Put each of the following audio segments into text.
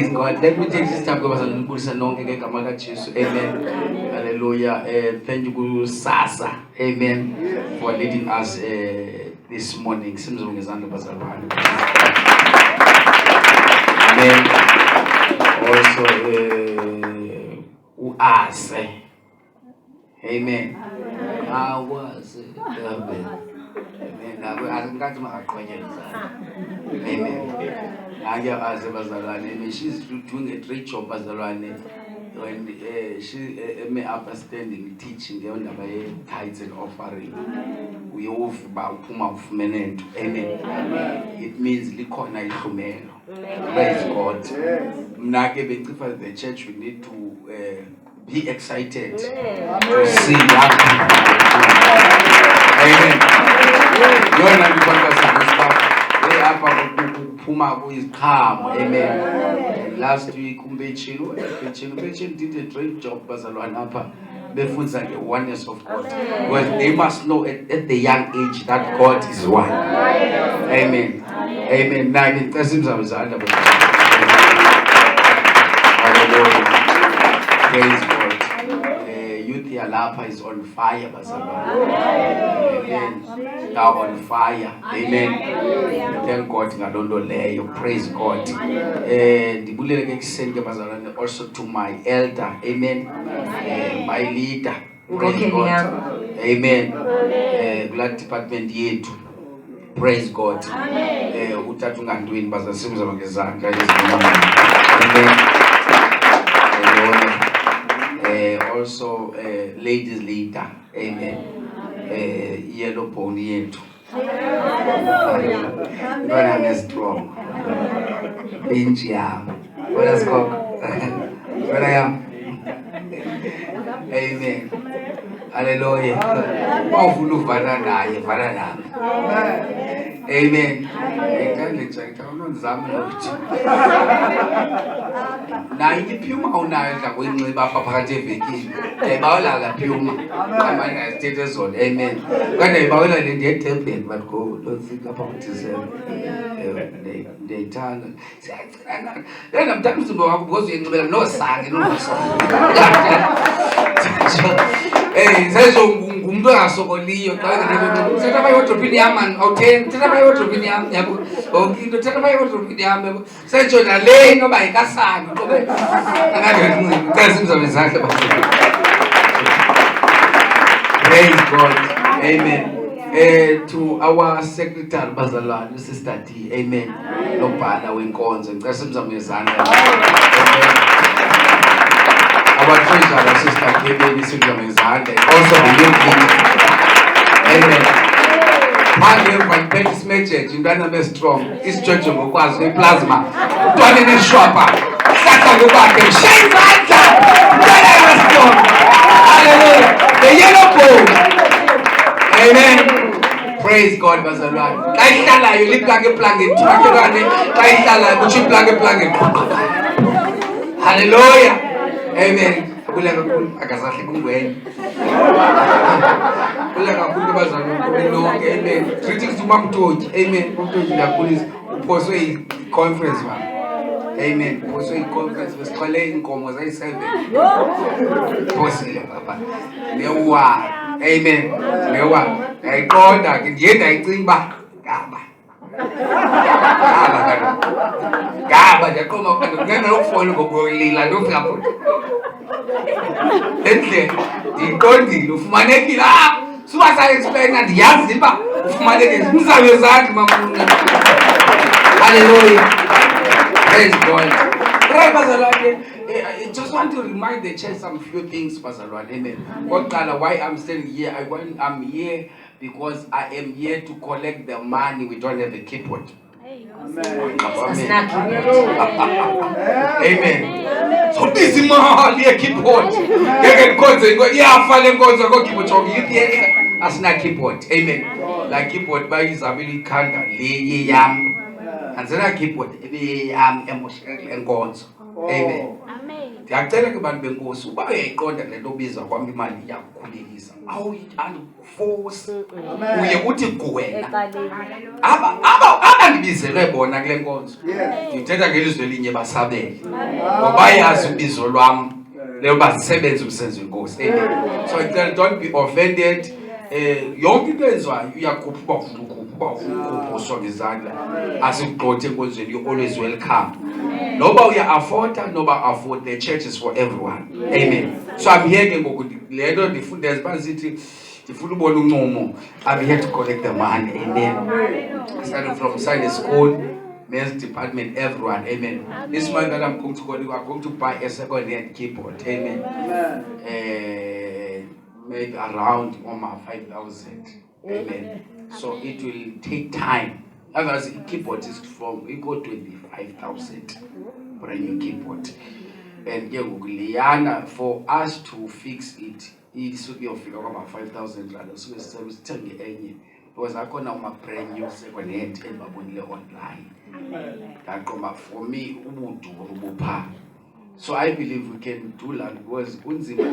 God. Let me take this time because I'm going to amen. Hallelujah. Thank you, Sasa. Amen. For leading us this morning. Amen. Also, us. Amen. I was. Amen. Amen. She's doing a great job, Bazalwane. When she may understanding teaching the tithes and offering. We offer about Puma of Menent. Amen. It means Likona Ishumeno. Praise God. For the church, we need to be excited to see young people. Puma is calm. Amen. Last week, Mbechino did a great job, Bazalwanapa. Befunza the oneness of God. Because they must know at the young age that God is one. Amen. Amen. Now, it doesn't sound praise God. Youth Yalapa is on fire, Bazalwana. Amen. Now on fire. Amen. Thank God. Praise God. And also to my elder. Amen. My leader. Praise God. Amen. Blood department yetu. Praise God. Also ladies leader. Amen. Yellow pony yetu. When I'm strong. Binge yam. What else go? What I am. Amen. Hallelujah. Amen. Now you puma on that when we papa vacation. Ebola puma. My status on amen. When Ebola they tell them but go don't think about it. They turn. Then I'm talking to go because you no sang no song. Hey, says Ngqunge asokoliyo xa setha bayodropini yam man awutheni thetha bayodropini yam yabo okay thetha bayodropini yam yabo setsho nale inoba yikasana qobe angandicela simzame izandla. Praise God. Amen. To our secretary Bazalwane Sister D. Amen. Nobhala wenkonzo ngicela simzame izandla. Our treasurer, Sister Kevin, also the new king. Amen. One Baptist message, you don't know strong. It's church of Mokwazi, plasma. Don't in a shopper. Saka go back and shake right up. Strong. Hallelujah. The yellow pole. Amen. Praise God, Bazalwane. Kaishala, you live like a planket. Kaishala, but you plug a planket. Hallelujah. Amen. Amen. Greetings to Mom George. Amen. Also a conference. Amen. Also a conference was calling was I said. Amen. I called that and yet I think back. Gaba ya como cuando gana un folgo por la no flapo. Ente di tondi lo fumane ki la suba sa explain na di yaziba fumane ke mzabe zaki mamuna. Hallelujah. Praise God. I just want to remind the church some few things, Pastor Lord. Amen. Why I'm standing here? I'm here because I am here to collect the money. We don't have a keyboard. Amen. Amen. So this is my keyboard. As na keyboard. Amen. Like keyboard by Isabel Kanda, and then I keyboard, emotional and gods. Amen. Ndiyacela ke bantu benkosi uba uyayiqonda le nto obizwa kwam imali iyakukhulekisa awuyiforce uye uthi kuwena aba ndibizelwe bona kule nkonzo ndithetha ngelizwi elinye basabele ngoba yazi ubizo lwam leyo bazisebenza umsebenzi wenkosi. Amen. So don't be offended. Yonke into enziwayo uyakhupha uba ufuna ukhupha usonga izandla asikugxothe enkonzweni. You always welcome. Noba uya-afforda noba afford, the church is for everyone. Amen. So I'm here ke ngoku le nto ndifundeza uba zithi ndifuna ubona uncumo. I'm here to collect the money. Amen. Starting from Sunday school, men's department, everyone. Amen. This month that I'm going to call you, I'm going to buy a second-hand keyboard. Amen. Maybe around 5,000. Amen. So it will take time. Otherwise, the keyboard is from equal 25,000 brand new keyboard. And for us to fix it, it should be about 5,000 rand. So we tell me any because I can't now brand new second hand and online. That come for me, so I believe we can do that because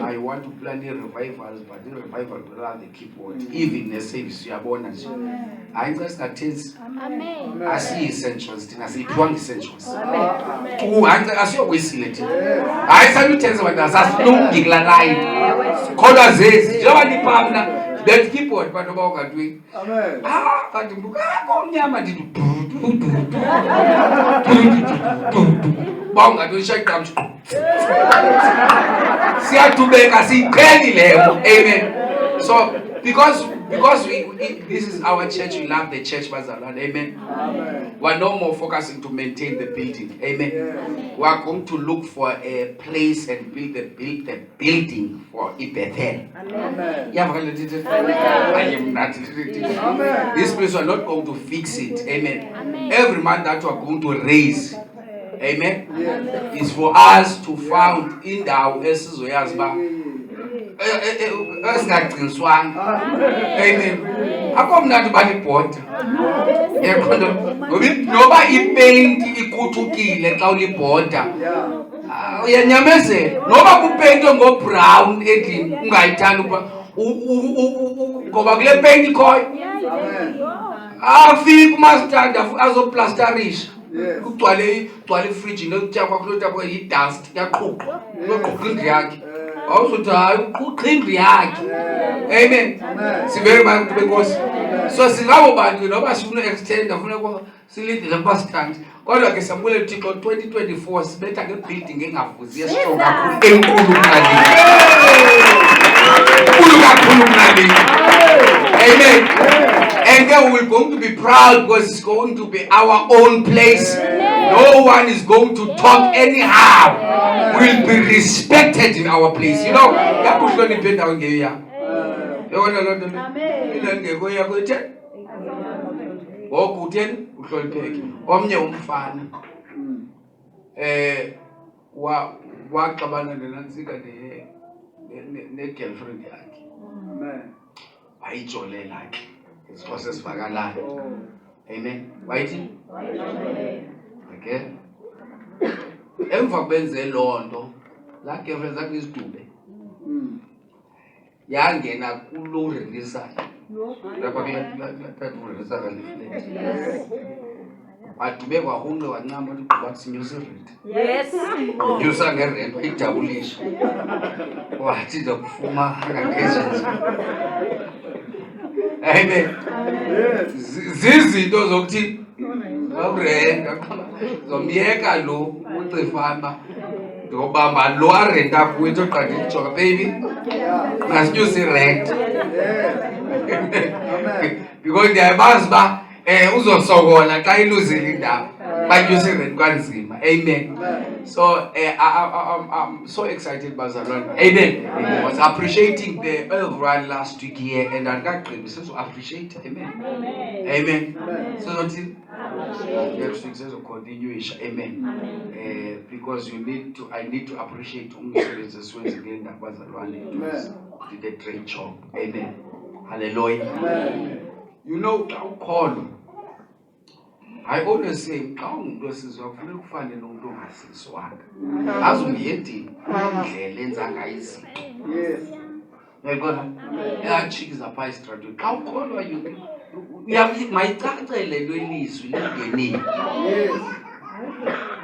I want to plan the revivals, but the revival will have the keyboard. Even the service you are born as I just attend. I see essentials, I see pure essentials. I see always selected. I said you tell someone that's no gigla line. Colors this, you want the partner, that keyboard, but about can do. But bonga do shake down. See how to make us see penny level. Amen. So because this is our church, we love the church, Bazalwane. Amen. We are no more focusing to maintain the building. Amen. We are going to look for a place and build the building for Bethel. Amen. I am not. This place we are not going to fix it. Amen. Every man that we are going to raise. Amen. It's for us to found in our esizwe esingagcinswanga. Amen. Akomnandi balibhoda. Noba ipaint ikuthukile xa ulibhoda. Uyanyamezela. Noba kupaint ngo-brown endlini ungayithanda ukuba ngoba kule paint ikhoyo. Afika umastandi azoplastarisha. Kugcwale ifridge nokutya kwakho lotapho yi-dust yaqhuqwa yoqhuqa indlu yakhe awuzothi hayi uqhuqa indlu yakhe. Amen. Sivele bantu benkosi. So singabo bantu noba sifuna extend afuna silindele pasitandi kodwa ke sambule Thixo 2024 sibetha ngebuilding engavuzi yesitronga kakhulu enkulu kunale. Enkulu kakhulu kunale. Amen. And then we're going to be proud because it's going to be our own place. No one is going to talk anyhow. We'll be respected in our place. You know, girlfriend yakhe ayijolele yakhe isixhosa sivakalayo. Amen. Wayithi okay emva kwenze loo nto laa girlfriend zakhe izidube yangena kulo rendisayo lapha kurendisayo kaliflet adube kwahunqe wancama ligqiba kusinyusa irenti. Yes. Unyusa ngerenti wayidabulisha wathi ndakufuma ngangezinto. Amen. Zizinto zokuthi urenta zomyeka lo ucifana ndiyobamba lo arenta kuyo into oqanda ijonga baby masinyusa irenti because ndiyabazi uba uzosokola xa iluzile indawo banyusa irenti kanzima. Amen. So I'm so excited bazalwane. Amen. I was appreciating the everyone last week here and I got to appreciate. Amen. Amen. So next week says continue. Amen. Because I need to appreciate umsebenzi again that bazalwane did a great job. Amen. Hallelujah. Amen. You know, call I always say, xa ungumntu wesizwe kufuneka ufane nomuntu ongasizwanga. Azungiyedini indlela enza ngayo izinto. Yes. Uyayibona? Iyajikisa phaa esitratweni. Xa ukholwa mayicacele lo ilizwi lingenile. Yes.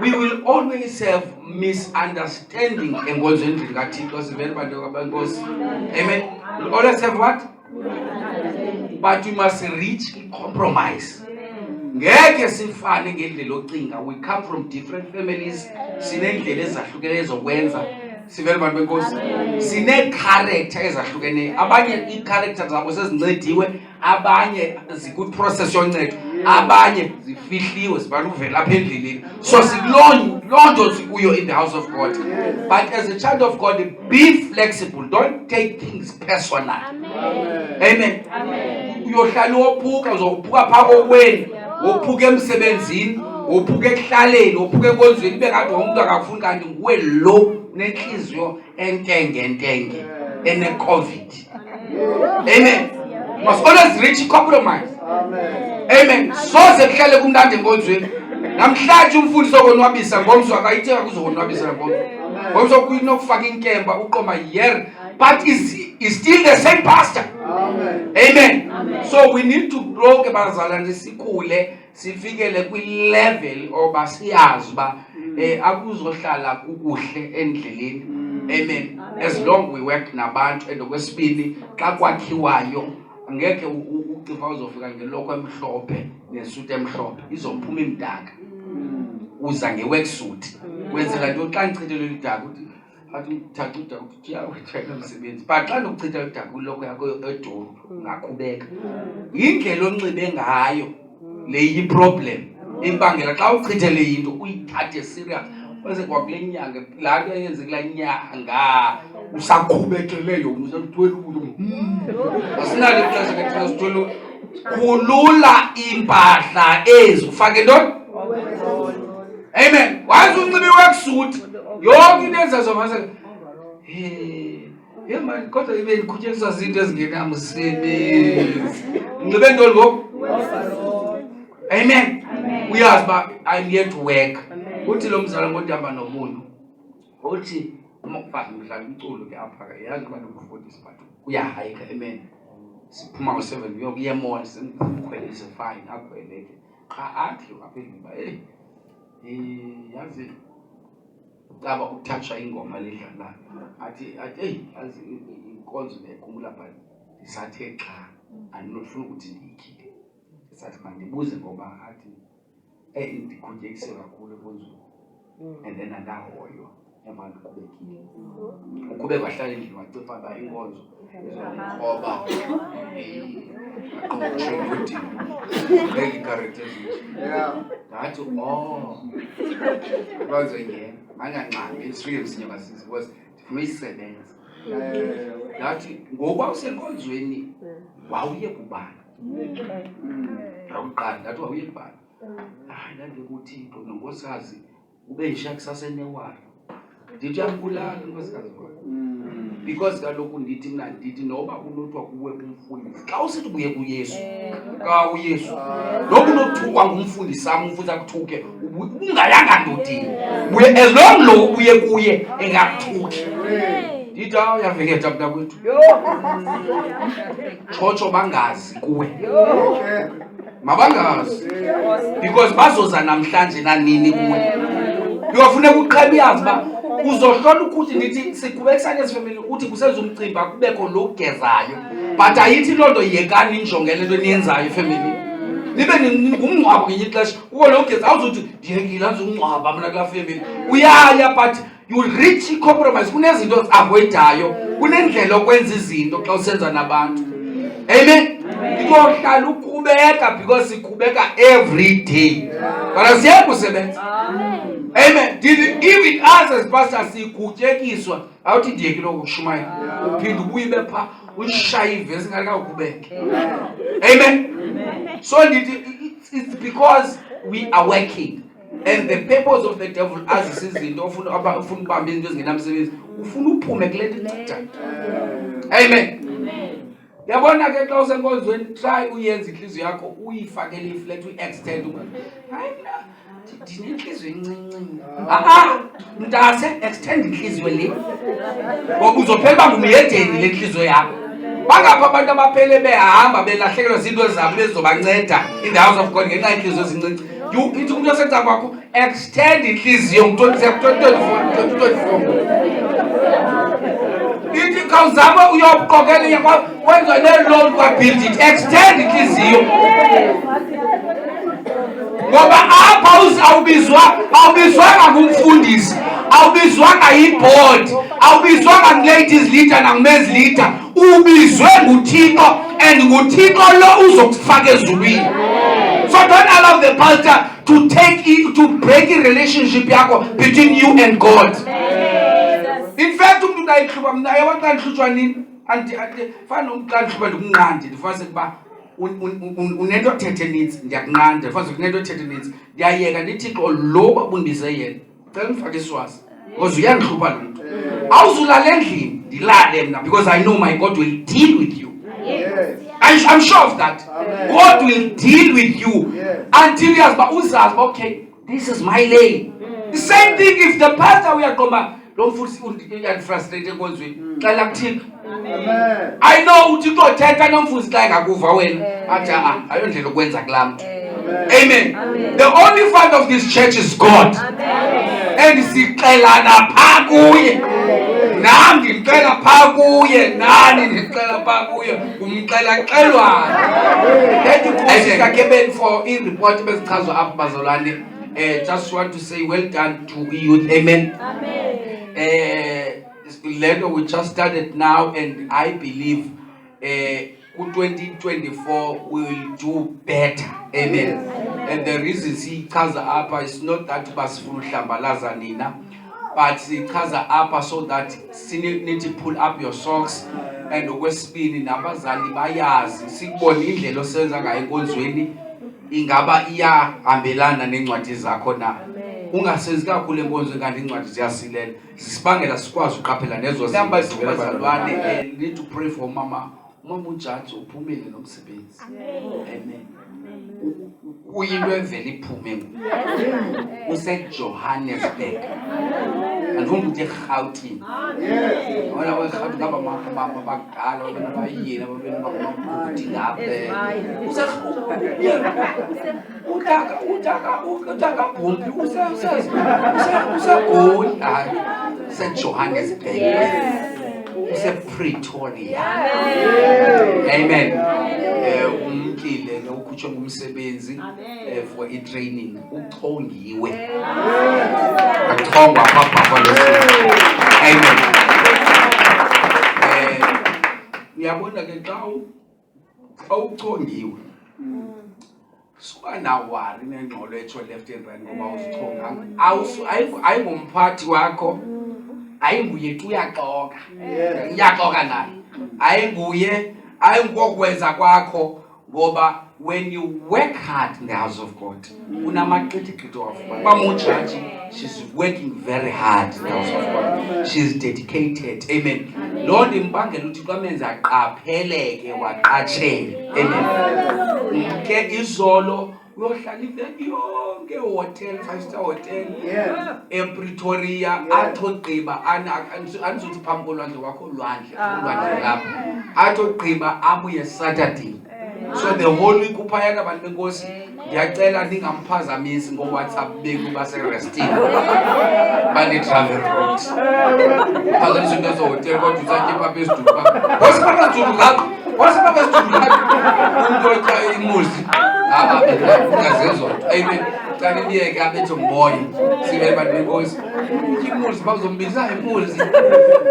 We will always have misunderstanding enkonzweni kaThixo sivele bantu kaBenkosi. Amen. We always have what? But we must reach compromise. Ngeke sifane ngendlela ocinga. We come from different families. Sinendlela ezahlukeneyo zokwenza. Sivele bantu benkosi. Sine character ezahlukeneyo. Abanye i-character zabo sezincediwe, abanye ziku process yoncedo, abanye zifihliwe zibantu uvela apha endleleni. So sikulonto sikuyo in the house of God. But as a child of God, be flexible. Don't take things personal. Amen. Uyohlala ophuka, uzophuka phaa kokweni, ophuka emsebenzini, ophuka ekuhlaleni, ophuka enkonzweni, ibe ngathi umuntu akafuni kanti nguwe lo nenhliziyo entenge ene-COVID. Amen. Must always reach compromise. Amen. Soze kuhlale kumnandi enkonzweni. Namhlanje umfundisi okonwabisa ngomso akayitheka kuzokonwabisa ngomso. Ngomso kuyinokufaka inkemba uqoma yer, but is still the same pastor. Amen. So we need to grow ke bazalwane sikhule sifikele kwi level oba siyazi ba akuzohlala kukuhle endleleni. Amen. As long we work nabantu and okwesibili xa kwakhiwayo ngeke ucifa uzofika ngeloko emhlophe nesuit emhlophe izophuma imdaka. Uza ngeworksuit wenzela nto xa ngichithele idaka uthi athi thatha udaka uthi uyawuthatha umsebenzi. But xa nokuchitha udaka kuloko yakho edolo ngaqhubeka. Indlela onxibe ngayo le yi-problem ibangela xa uchithele into uyithathe serious. Bese kwakule nyanga laa nto yenze kulaa nyanga usaqhubekeleyo usaqhubekele umuntu. Asinalo ixesha ke thina sithole khulula impahla ezi ufake ntoni? Amen. Wazi unxibe worksuit yonke into ezazomasa man kodwa ibe ndikhutyekiswa zinto ezingenamsebenzi. Unxibe ntoni ngoku? Amen. Uyazi uba I'm here to work. Uthi lo mzala ngondihamba nomuntu uthi umfazi mhlala umculo ke apha ke yazi uba ndikufundisa but uyahayika. Amen. Siphuma ngo-7 uyokuya emall simkhwelise fine akhwele ke qha athi aphendula yazi caba ukuthatha ingoma ledlalayo athi yazi inkonzo nekhumbula but ndisathe xa andinofuna ukuthi ndiyikhiphe. Sathi mandibuze ngoba athi ndikhutyekise kakhulu enkonzweni and then andahoywa emva ndiqhubekile. Ukube kwahlala endlini wacifa ba inkonzo ngoba characters ndathi bazongena angancami esifike sinye kasisi because ndifuna uyisebenza. Ndathi ngoba usenkonzweni wawuye kubani akuqala ndathi wawuye kubani ndandikuthixo nonkosikazi ube nje kusasa enewari ndithi yambulala unkosikazi wakhe because kaloku ndithi mna ndithi noba unothiwa kuwe kumfundisi xa usithi ubuye kuyesu ka uyesu noba unothukwa ngumfundisi sam umfundisi akuthuke ungayanga ndodini buye as long lo ubuye kuye engakuthuki. Ndithi uyaveketha mntakwethu chocho bangazi kuwe mabangazi because bazoza namhlanje nanini kuwe. Uyofuneka uqhebe yazi ba uzohlola ukuthi ndithi siqhubekisane esifamily uthi kusenza umcimbi kubekho lo ugezayo but ayithi loo nto yekani injonge le nto niyenzayo ifamily nibe ngumngcwabo ngenye ixesha kuko lo ugeza awuzothi ndiyekile azungcwaba mna kulaa family uyaya but you reach compromise. Kunezinto avoidayo kunendlela okwenza izinto xa usenza nabantu. Amen. Iyohlala uqhubeka because siqhubeka every day but asiyeke usebenza. Amen. Even us as pastors sikhutyekiswa awuthi ndiyekile ukushumayela uphinde ubuye bepha ushaye ivesi ngakaqhubeke. Amen. So it's because we are working and the purpose of the devil as izinto ufuna ubamba izinto ezingenamsebenzi ufuna uphume kule nto icatha. Amen. Yabona ke xa usenkonzweni try uyenza inhliziyo yakho uyifakele iflat uextend hayi mina ndinenhliziyo encinci. Mntase extend inhliziyo le. Ngoba uzophela ngumyedeni le nhliziyo yakho. Bangapha abantu abaphele behamba belahlekelwa izinto zabo bezobanceda in the house of God ngenxa yenhliziyo ezincinci. Ithi umuntu osenza kwakho extend inhliziyo ngo-2024. Ithi khawuzama uyoqokelela kwenza ne-loan kwa-build it. Extend inhliziyo. Ngoba apha awubizwanga ngumfundisi, awubizwanga yi-board, awubizwanga ngu-ladies leader nangu-men's leader. Ubizwe nguThixo and nguThixo lo uzokufaka ezulwini. So don't allow the pastor to break a relationship yakho between you and God. In fact, umuntu ndayihluba mina yabona xa ndihlutshwa nini fana xa ndihlutshwa ndikunqande ndifase kuba unento othethe nintsi ndiyakunqanda ndifase kunento othethe nintsi ndiyayeka ndiThixo lo babundise yena cela ndifake iswazi because uyandihlupha lo mntu awuzulala endlini ndilale mna because I know my God will deal with you. I'm sure of that. Amen. God will deal with you until he has uzazi okay, this is my lane. The same thing if the pastor uyaqoma lo mfundisi uyandifrustrate enkonzweni xela kuThixo. I know uThixo othetha nomfundisi xa engakuva wena athi ayondlela ukwenza kulaa mntu. Amen. The only fund of this church is God. And sixelana phaa kuye. Nam ndicela phaa kuye, nani ndicela phaa kuye, umxela-xelwana. Thank you Kakeben for i-report bezichazwa apha bazalwane. Just want to say well done to youth. Amen. Later we just started now and I believe 2024 we will do better. Amen. And the reason sichaza apha is not that basifuna uhlambalaza nina, but sichaza apha so that need to pull up your socks and okwesibini nabazali bayazi sikubona indlela osenza ngayo enkonzweni ingaba iyahambelana nencwadi zakho na. Ungasenzi kakhulu enkonzweni kanti incwadi ziyasilela sisibangela sikwazi uqaphela nezo zinto bazalwane. Need to pray for mama ujaji uphumile nomsebenzi. Amen. Uyinto evela iphume useJohannesburg andifuna ukuthi eRhawutini. Wona weRhawutini ngaba mama bakudala wena bayini ababeni bakuthi ngabe utaka bombi usegoli useJohannesburg usePretoria. Amen. Umkile nokukhutshwa ngumsebenzi for i-training uchongiwe. Achongwa papa lo. Amen. Uyabona ke xa uchongiwe suka nawari nengxolo etsho left and right ngoba uzichonga ayingumphathi wakho, ayinguye tu uyaxoka uyaxoka naye, ayingokwenza kwakho ngoba when you work hard in the house of God unamaqithiqithi wafumana bamujaji. She's working very hard in the house of God. She's dedicated. Amen. Lord imbangela uthi kwamenza aqapheleke waqatshele. Amen. Ke izolo uyohlala iveki yonke hotel 5-star hotel ePretoria athogqiba anizothi phambi kolwandle wakho ulwandle lapha athogqiba abuye Saturday. So the whole week uphayana abantu benkosi ndiyacela ningamphazamisi ngoWhatsApp benu base-resting bane-travel road phazamisa into ezo-hotel kodwa usatye papa esidumba wasipapa esidumba umntu otya imuzi ungazezo nto. Amen. Xa nibiyeke abethe mboye sibele bantu benkosi imuzi bazombisa imuzi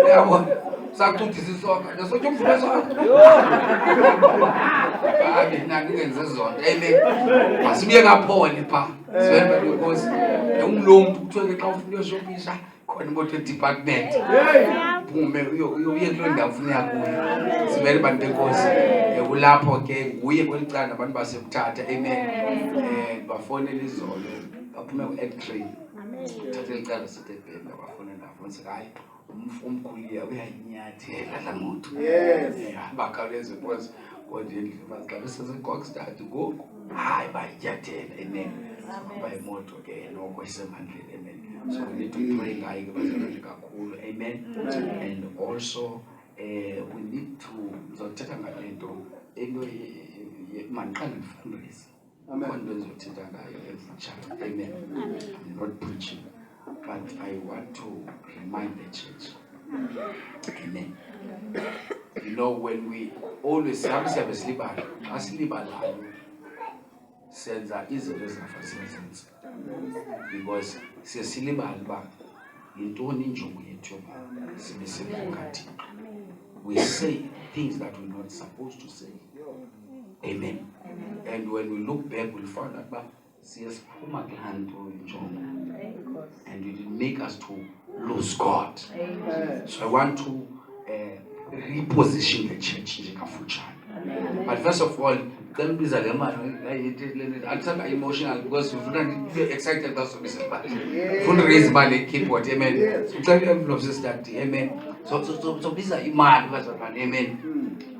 uyabona sakuthudisa isonka nesonto umvula sonke nangenze zonto. Amen. Masibuye ngaphole pha sibele bantu benkosi umlomntu kuthiwe xa ufuna uyoshopisha khona imoto department phume uyoye kulo ndawo ufuna kuyo sibele bantu benkosi. Kulapho ke nguye kwelicala nabantu basemthatha. Amen. Bafonela izolo baphume ku-N3 thathe licala sithi ebheni abafuna ndafuna hayi umkhuluya uyayinyathela la muntu bakhawuleze because kodwa endlini xa besesegokstad ngoku hayi bayinyathela by imoto ke noko isemandleni, amen. So we need to pray ngayo bazalwane kakhulu, amen. And also we need to zothetha ngale nto mandiqale ndifundise khona bezothetha ngayo emfutshane, amen. I'm not preaching, but I want to remind the church, amen. You know, when we always have silibala asilibalayo senza izinto ezingafanele because siyasilibala uba yintoni injongo yethu sibe sibukathi. We say things that we're not supposed to say, amen. And when we look back, we'll find that siyasiphuma kulaa nto injongo, and it will make us to lose God. So I want to reposition the church njengafutshane. But first of all, don't be emotional because you're excited about something. Fundraise money, keep what, amen. So tell envelopes that, amen. So these are mad, amen.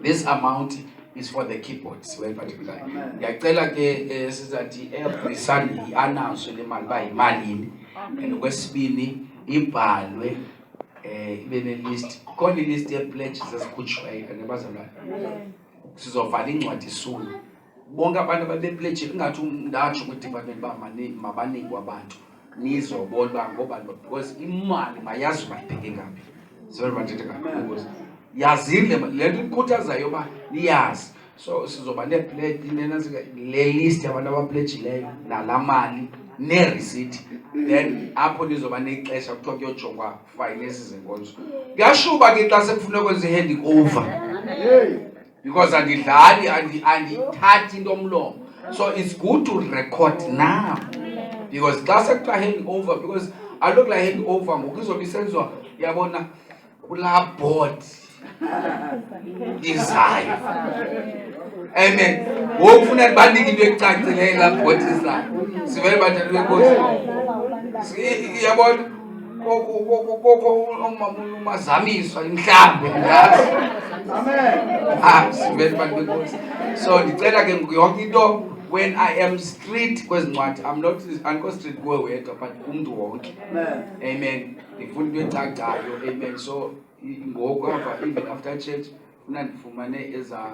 This amount is for the keyboards, very particular. Yacela ke sizathi every Sunday announce le mali ba yimalini, and kwesibini ibhalwe ibe ne list. Khona list ye pledges esikhutshwayo nebazalwane. Sizovala incwadi soon. Bonke abantu ababepledge ingathi ndatsho kwi-department mabanikwe abantu nizobona ngoba because imali mayazi mayipheke ngaphi. So bathethe ngaphi yazile le nto ikhuthazayo ba niyazi. So sizoba ne-pledge le list yabantu abapledgileyo nala mali ne-receipt, then apho nizoba nexesha kuthiwa kuyojongwa finances zenkonzo. Kuyashuba ke xa sekufuna kwenza i-handing over because andidlali andithathi into omlomo. So it's good to record now because xa sekuthiwa handing over, because I look like handing over ngoku izobe isenziwa yabona kulaa board izayo, amen. Ngoku funeka banike into ecacileyo laa board izayo sivele bathathe benkosi yabona umazamiswa imhlambe ngazi, amen. Sivele bantu benkosi. So ndicela ke yonke into when I am strict kwezincwadi, I'm not strict kuwe wedwa but umntu wonke, amen. Ndifuna into ecacayo, amen. So ngoku even after church funa ndifumane eza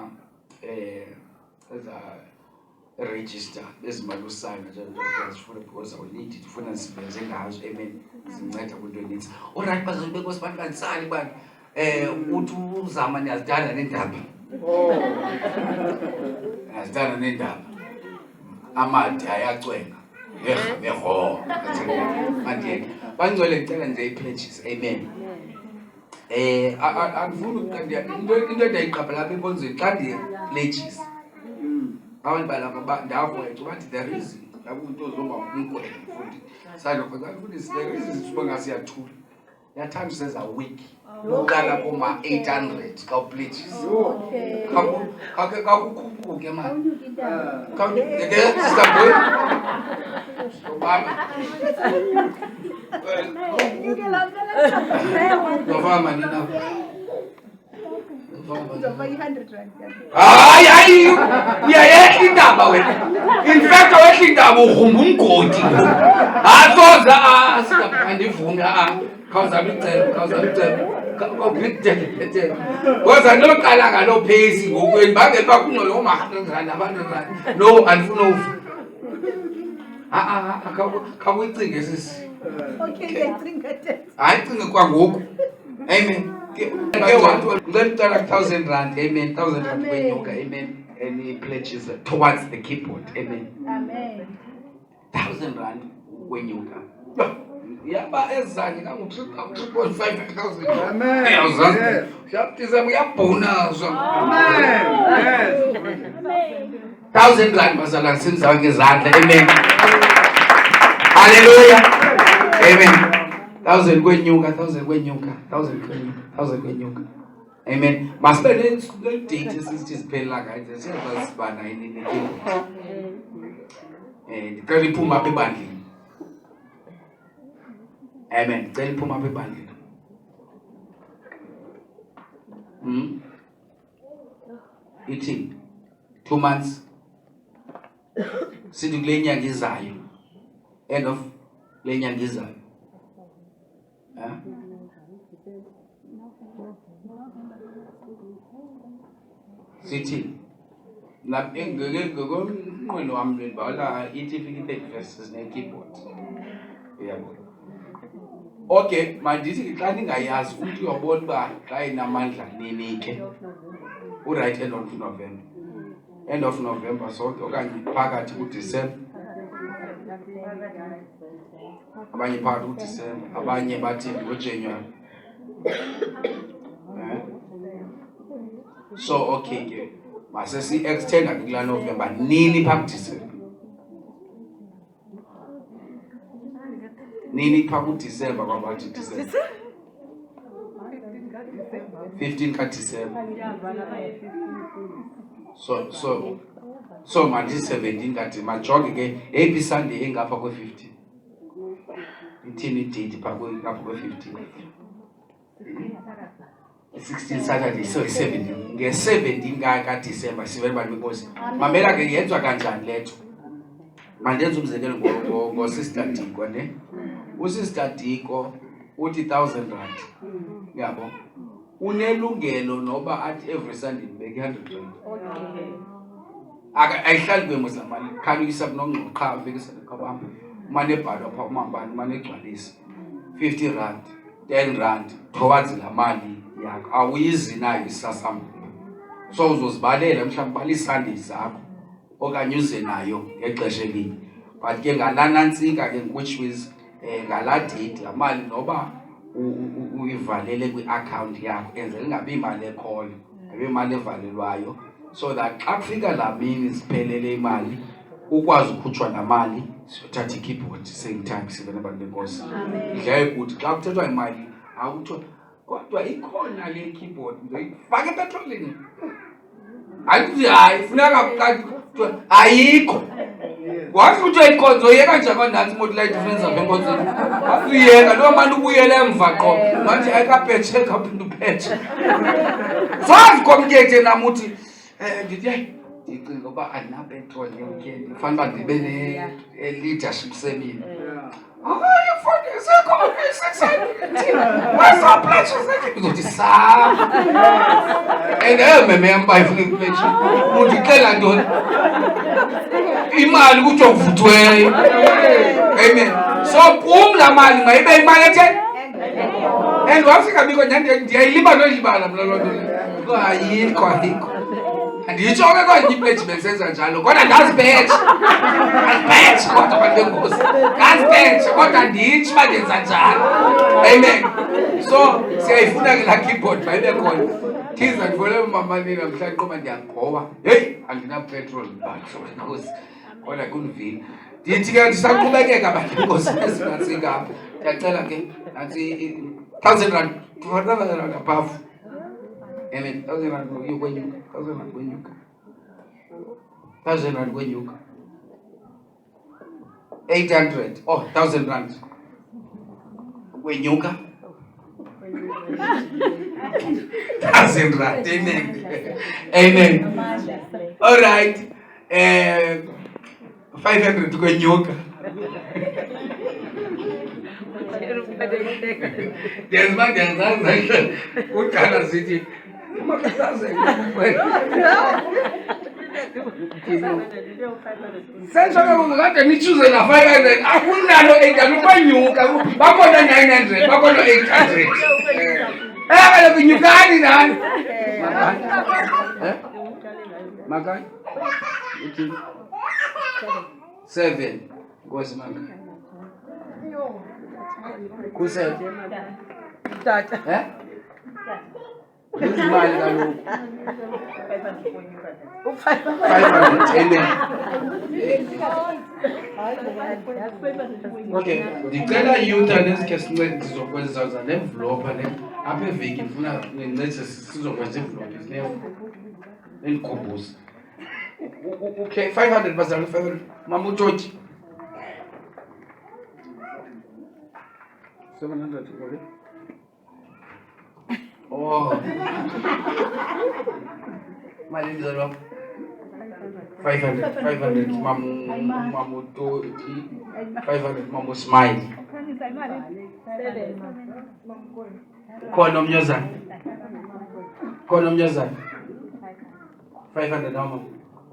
register ezimali usayina njengazifuna because I will need it, funa sibenze ngazo, amen. Zinceda kwinto eninzi. Alright bazalwane benkosi bantu kanisani bani uthi uzama niyazithanda neendaba, niyazithanda neendaba, amade ayacwenga beho mandiyeke bangcwele ndicela nje ii-pledges, amen. Andifuni into endayiqapha lapha enkonzweni xa ndiye-pledges abantu balapha ndavuyetsho bathi there is into zoma umkwele futhi sandofundisa there is suba ngasiyathula yathanda useza week uqala koma-800 ka-pledges kakukhuphuke mani sister nofama nina hayi uyayehla indaba wena. In fact awehla indaba ugrumba umgodi asoza andivumi khawuzama icebo ngoza noqala ngalo phesi ngokweni bangeli bakunqolo oma-100 abantu no andifuna uva khawuyicinge sisi. Hayi cinge kwangoku, amen. Ngicela 1,000 rand, amen. 1,000 rand kwenyuka, amen. And he pledges towards the keyboard, amen. 1,000 rand kwenyuka yaba ezange kangu-3.5,000. Amen. Uyabtiza uyabhonazwa, amen. 1,000 rand bazalwane senzayo ngezandla, amen. Hallelujah, amen. 1,000 kwenyuka, 1,000 kwenyuka, 1,000 kwenyuka, amen. Masibe ne-date esithi siphela ngayo siyazibana yini nekeyboard ndicela iphume apha ebandleni Amen. Then put my band. Eating 2 months. Sithi kule nyanga izayo. End of le nyanga izayo. Sithi na ngeke wami bala ithi ifike verses ne keyboard. Yabo. Okay, mandithi xa ningayazi umuntu uyobona ba xa inamandla nini ke. Right end of November. End of November sonke okanye phakathi kuDecember. Abanye phakathi kuDecember, abanye bathi ngoJanuary. So okay ke. Mase si extend akula November nini phakathi December. Nini phakathi December kwabathi December. 15 ka December. So manje 17 kati majonge ke happy Sunday engapha kwe15. Ithini date ngapha kwe15. 16 Saturday so 17. Nge17 ka December sivele bantu because mamela ke yenzwa kanjani letho. Mandenza umzekelo ngo Sister Diko ne. uSister Diko uthi 1000 rand. Yabo. Unelungelo noba athi every Sunday beke 100 rand. Ayihlali kwemozamali khalisa kunongqo qha mfikisa kwabami mane bhalo pha umambani mane egcwalisa 50 rand 10 rand towards la mali yakho awuyizinayo isasam so uzozibalela mhlawumbe bali Sunday zakho okanye uze nayo ngexesha elinye but ke ngalanantsika ke which means ngala date la mali noba uyivalele kwi-account yakho enzela ingabi imali ekhona abe imali evalelwayo so that xa kufika la mini siphelele imali ukwazi ukukhutshwa namali siyothatha i-keyboard same time sivele abantu benkosi idlaye kuthi xa kuthethwa imali awutho kodwa ikhona le keyboard ndoyifaka epetrolini hayi funeka ayikho wathi uthi ayikhonzo uyeka njalo nansi imoto la difference apha enkonzweni wathi uyeka lo mali ubuyele emva qho ngathi ayikapetshe kaphinda upetshe sazi komkethe namuthi ndithi ndicinga uba andinapetrol weekend kufanele uba ndibe ne-leadership semini undixela ntoni imali kuthiwa kuvuthweyo amen so kum laa mali mayibe imali etheni and wafika biko ndiyayilibala noyilibala mna loo nto ayikho anditsho ke kanye ipleji bensenza njalo kodwa ndazibetsha kodwa bantu benkosi ndazibetsha kodwa nditsho uba ndenza njalo amen so siyayifuna ke laa keyboard mayibe khona thiza ndifole umamanina mhla ndiqoba ndiyagoba heyi andinapetrol bantu kodwa kunivile ndithi ke ndisaqhubekeka bantu benkosi ezinantsingapha ndiyacela ke nantsi 1000 rand 200 rand above amen 1000 rand kwenyuka 1000 rand kwenyuka 1000 rand kwenyuka 800 oh 1000 rand kwenyuka 1000 rand amen all right 500 kwenyuka there's my dance uqala sithi senza kade nichuze na 500 akunalo 800 kwanyuka bakhona 900 bakhona 800 kale kunyukani nani makani 7 ngosi makani kusel tata imali kaloku 500 okay ndicela youth anesikhe sincede sizokwenza zanenvelope ne apha eveki ndifuna nincede sizokwenza envelope nelikhumbuzo okay 500 bazali 500 mama utoti 700. Oh. Mali Mzanywa. 500. 500. Mamu to 500. Mamu smile. Kono Mnyoza. 500 mama.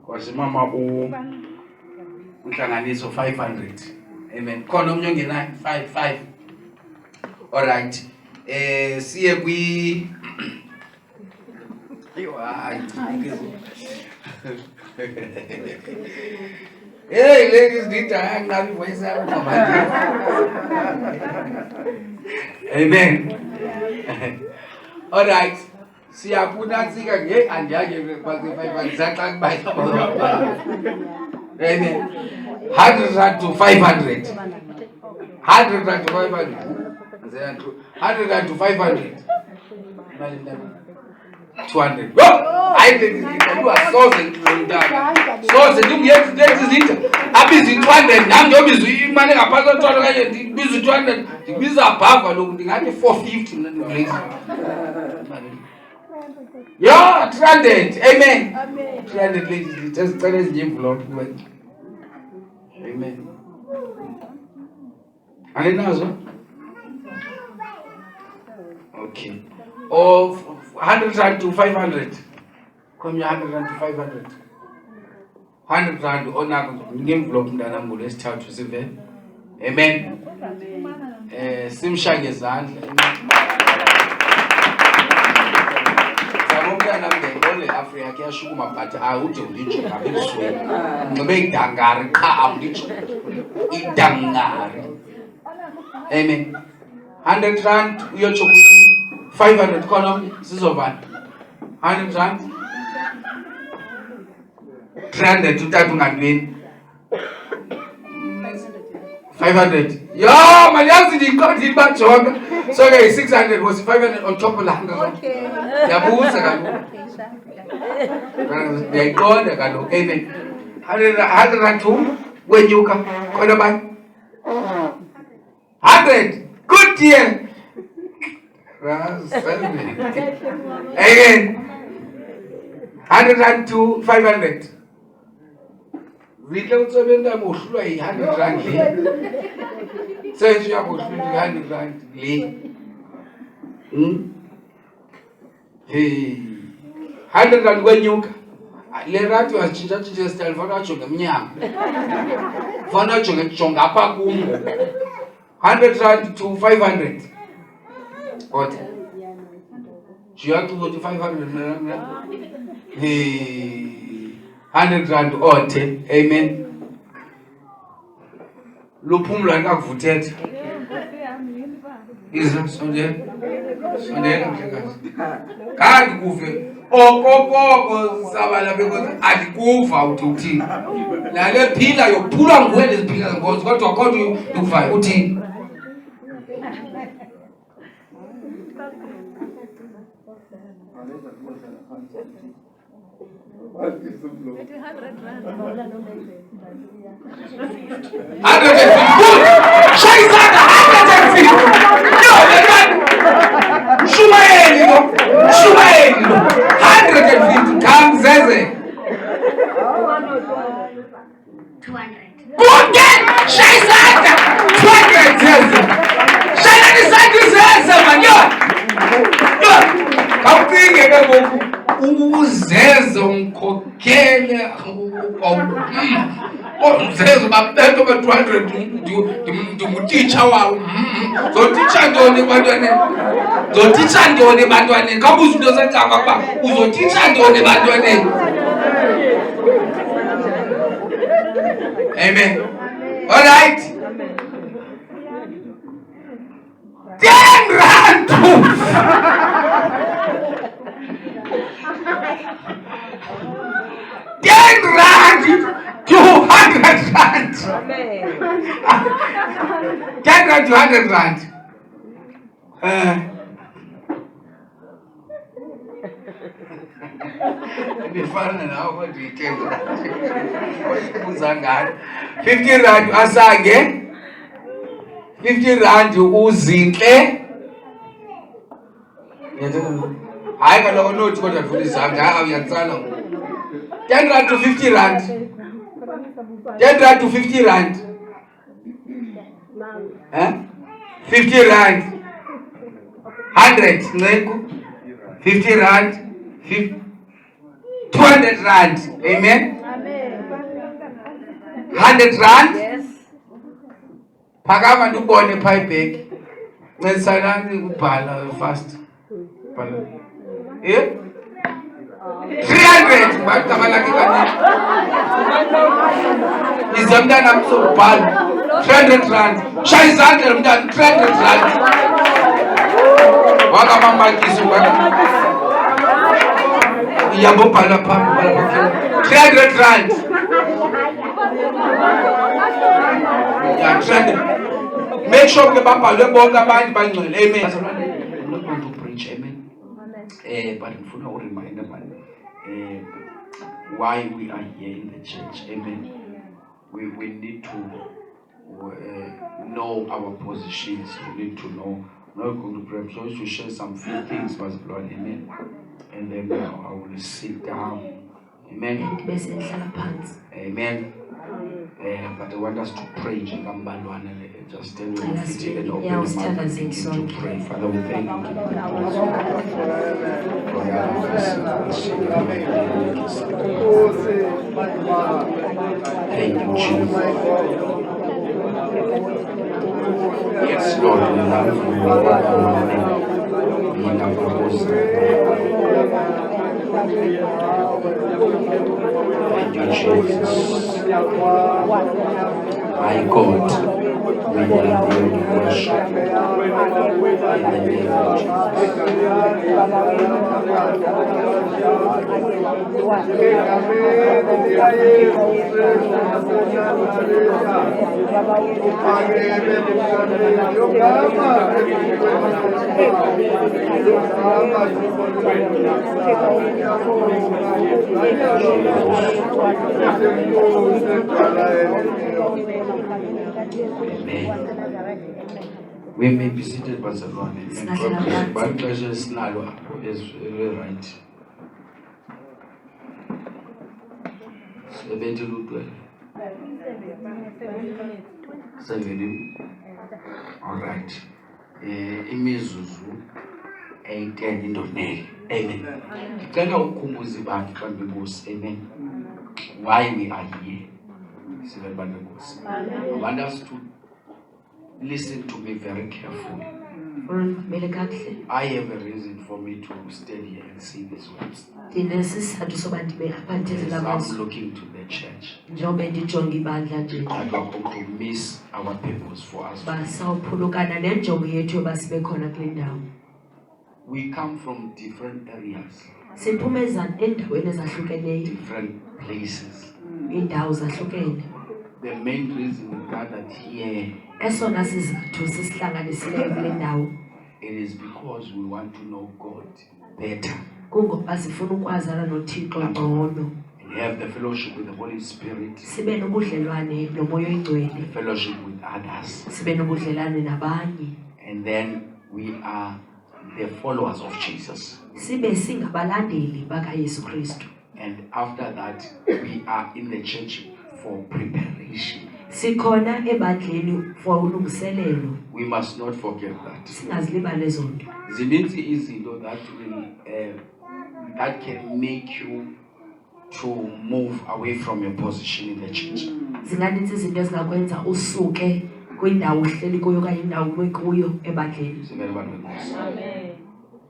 Kwasi mama unhlanganiso 500. Amen. Kono Mnyonge 5. All right. Siye kwi Hey ladies, did I have voice out? Amen. All right. Siyapuna sika nge andiyake kwase 500 zaxa kubayisa. Amen. 100 to 500. 100 to 500. 100 to 500. 200. I think you are so abizi 200 nami ndobiza imali ngaphansi kwethola kanye ndibiza 200 ndibiza abhava lokhu ndingathi 450 yeah 300. Amen. 300 ladies ndicela ezinye envelope. Amen. Aninazo? Okay. Of 100 to 500. Come 100 to 500. 100 rand onako ngemvlope mntana ngolesithathu sive. Amen. Simshake izandla. Sabomntana mngengole Africa kuyashukuma but awude ulitsho ngabe ebusweni. Ngibe idangari qha awulitsho. Idangari. Amen. 100 rand uyotsho 500 khona sizovana. 100 rand 300 uthatha ungantweni 500. Yo mali yazi ndiqondi bajonga. So ke 600 was 500 on top of 100. Okay. Yabuza kaloku. Ndiyayiqonda kaloku. Amen. 100 rand wenyuka khona bani 100. Good dear. Again 100 rand to 500. Vile utsebenta mohlulwa 100 rand le. Senje ya mohlulwa 100 rand le. Hey 100 rand kwenyuka. Le rati wasichinja style fana wajonga emnyango. Fana wajonga apha kumo. 100 rand to 500. What? You have to go to 500. Hey, 100 rand odd. Amen. Luphumla ngakuvuthethe. Izasonde. Sonde ngikazi. Kanti kuve. Okokoko sabala because adikuva uthi. Lale phila yophula nguwe leziphila ngozi kodwa ukuva uthi. Uzeze umkhokhele uzeze babetho ba 200 ndimutitsha wawo zotitsha ntoni bantwane zotitsha ntoni bantwane kabuza into secaba kuba uzotitsha ntoni bantwane. Amen. All right. 10 rand. 10 rand, 200 rand. 10 rand, 200 rand. Ndifana nawe kodwa itenga. Uzangani? 50 rand asage. 50 rand uzinhle. Hayi kaloku nothi kodwa ndifuna izandla. Hayi uyatsala. 10 rand to 50 rand. 10 rand to 50 rand. 50 rand. 100 Ngqunge. 50 rand. 200 rand. Amen. 100 rand. Yes. Phakama ndibone payback. Ncesanani ukubhala fast. Bhala. 300 bantu abalaki kanini. Izamntana msobhala. 300 rand. Shaya izandla mntana 300 rand. Wakamamakiso yabobhala phambi 300 rand. Yeah, 300. Make sure ke babhalwe bonke abantu bangcwele. Amen. I'm not going to preach, amen. But ngifuna uremind abantu why we are here in the church. Amen. We need to know our positions. We need to know. I'm not going to pray. I'm going to share some few things, Pastor Lord. Amen. And then I will sit down. Amen. Amen. But I want us to pray. Just tell you and open your mouth and begin to pray. Father, we thank you. Thank you, Jesus. Yes, Lord, we love you. We love you. Thank you, Jesus. My God, we love you, we worship you. In the name of Amen. We may be seated, Pastor Ron. But pleasure is not is right. 7. All right. Imizuzu 8 indoneli. Amen. Ngicela ukukhumbuza abantu bangenkosi. Amen. Why we are here. I want us to listen to me very carefully. I have a reason for me to stand here and say these words. Yes, I'm looking to the church. I don't want to miss our purpose for us. We come from different areas, different places. The main reason we gathered here, it is because we want to know God better. And have the fellowship with the Holy Spirit, the fellowship with others. And then we are the followers of Jesus. And after that, we are in the church for preparation. We must not forget that. Zininzi izinto that will that can make you to move away from your position in the church.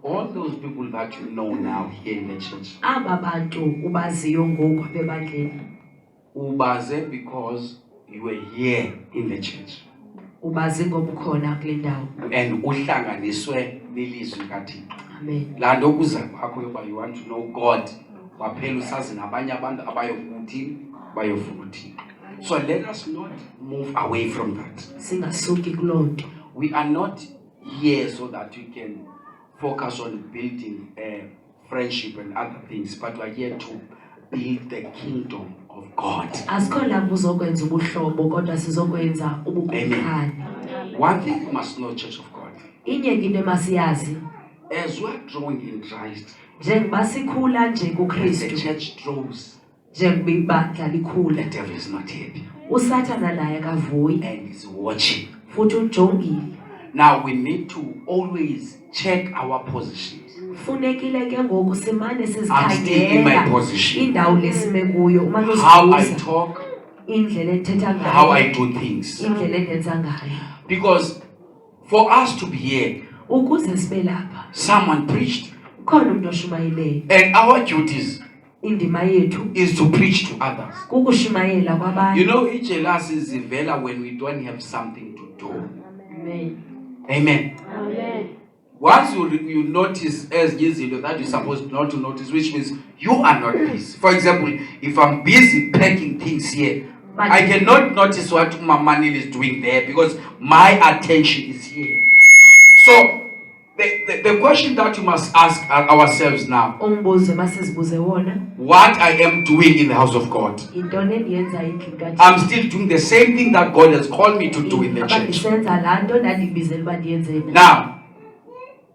All those people that you know now here in the church, ubaze because you were here in the church. And uhlanganiswe nelizwi kaThixo. Amen. Lando kuza kwakho yoba you want to know God. Waphela usazi nabanye abantu abayokuthi bayofuna uThixo. So let us not move away from that. We are not here so that we can focus on building friendship and other things, but we are here to build the kingdom of God. Amen. One thing you must know, Church of God, inye into masiyazi as we are growing in Christ, njengoba sikhula nje as the kuKristu church grows, njengoba ibandla the likhula devil is not happy usathana naye akavuyi and is watching. futhi ujongile. Now we need to always check our positions. Funekile ke ngoku simane I'm still in my sizikhangela position. indawo lesime kuyo uma How I nosibuza talk, indlela ethetha how I ngayo do things. indlela endenza ngayo Because for us to be here, ukuze sibe lapha someone preached, ukhona umuntu oshumayeleyo and our duties indima yethu is to preach to others. kukushumayela You kwabanye. know, each of us is vela when we don't have something to do. Amen. Amen. Amen. Once you notice as izinto that you're supposed not to notice, which means you are not busy. For example, if I'm busy packing things here, I cannot notice what Mamanil is doing there because my attention is here. So the question that we must ask ourselves now, Umbuzo masizibuze wona what I am doing in the house of God. intoni endiyenza endlini kaThixo. I'm still doing the same thing that God has called me to do in the church. Ndisenza laa nto ndandibizela uba ndiyenze na. Now,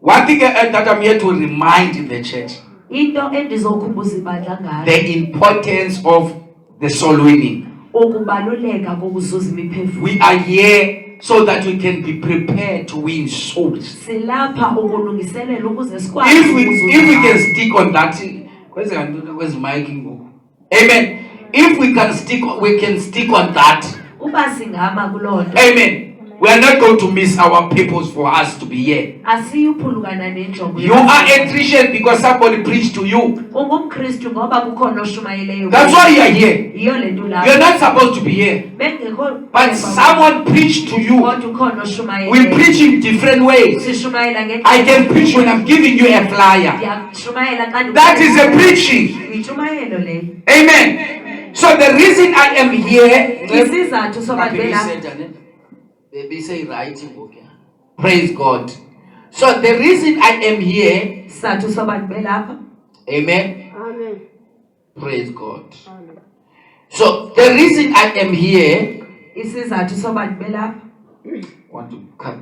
one thing that I'm here to remind in the church, Into endizokhumbuza ibandla ngayo the importance of the soul winning. ukubaluleka kokuzuza imiphefumlo. We are here so that we can be prepared to win souls. Silapha ukulungiselela ukuze sikwazi If we can ukuzuza. stick on that, amen. If we can stick on that, Uba singama kuloo nto amen. We are not going to miss our purpose for us to be here. asiyuphulukana nenjongo. You are a Christian because somebody preached to you. ungumKristu ngoba kukhona oshumayeleyo. That's why you are here. Yiyo le nto You lapho. are not supposed to be here. Bengekho But someone preached to you. kodwa ukhona oshumayeleyo. We preach in different ways. Sishumayela ngendlela. I can preach when I'm giving you a flyer. Ndiyashumayela xa That is a preaching. Yitshumayelo leyo. Amen. So the reason I am here, Isizathu soba ndibe lapha. praise God. So the reason I am here, Isizathu soba ndibe lapha. amen. Amen. Praise God. So the reason I am here, Isizathu soba ndibe lapha. want to cut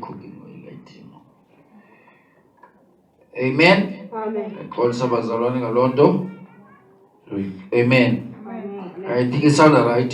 cooking oil. Amen. Amen. Amen. I think it sounded right.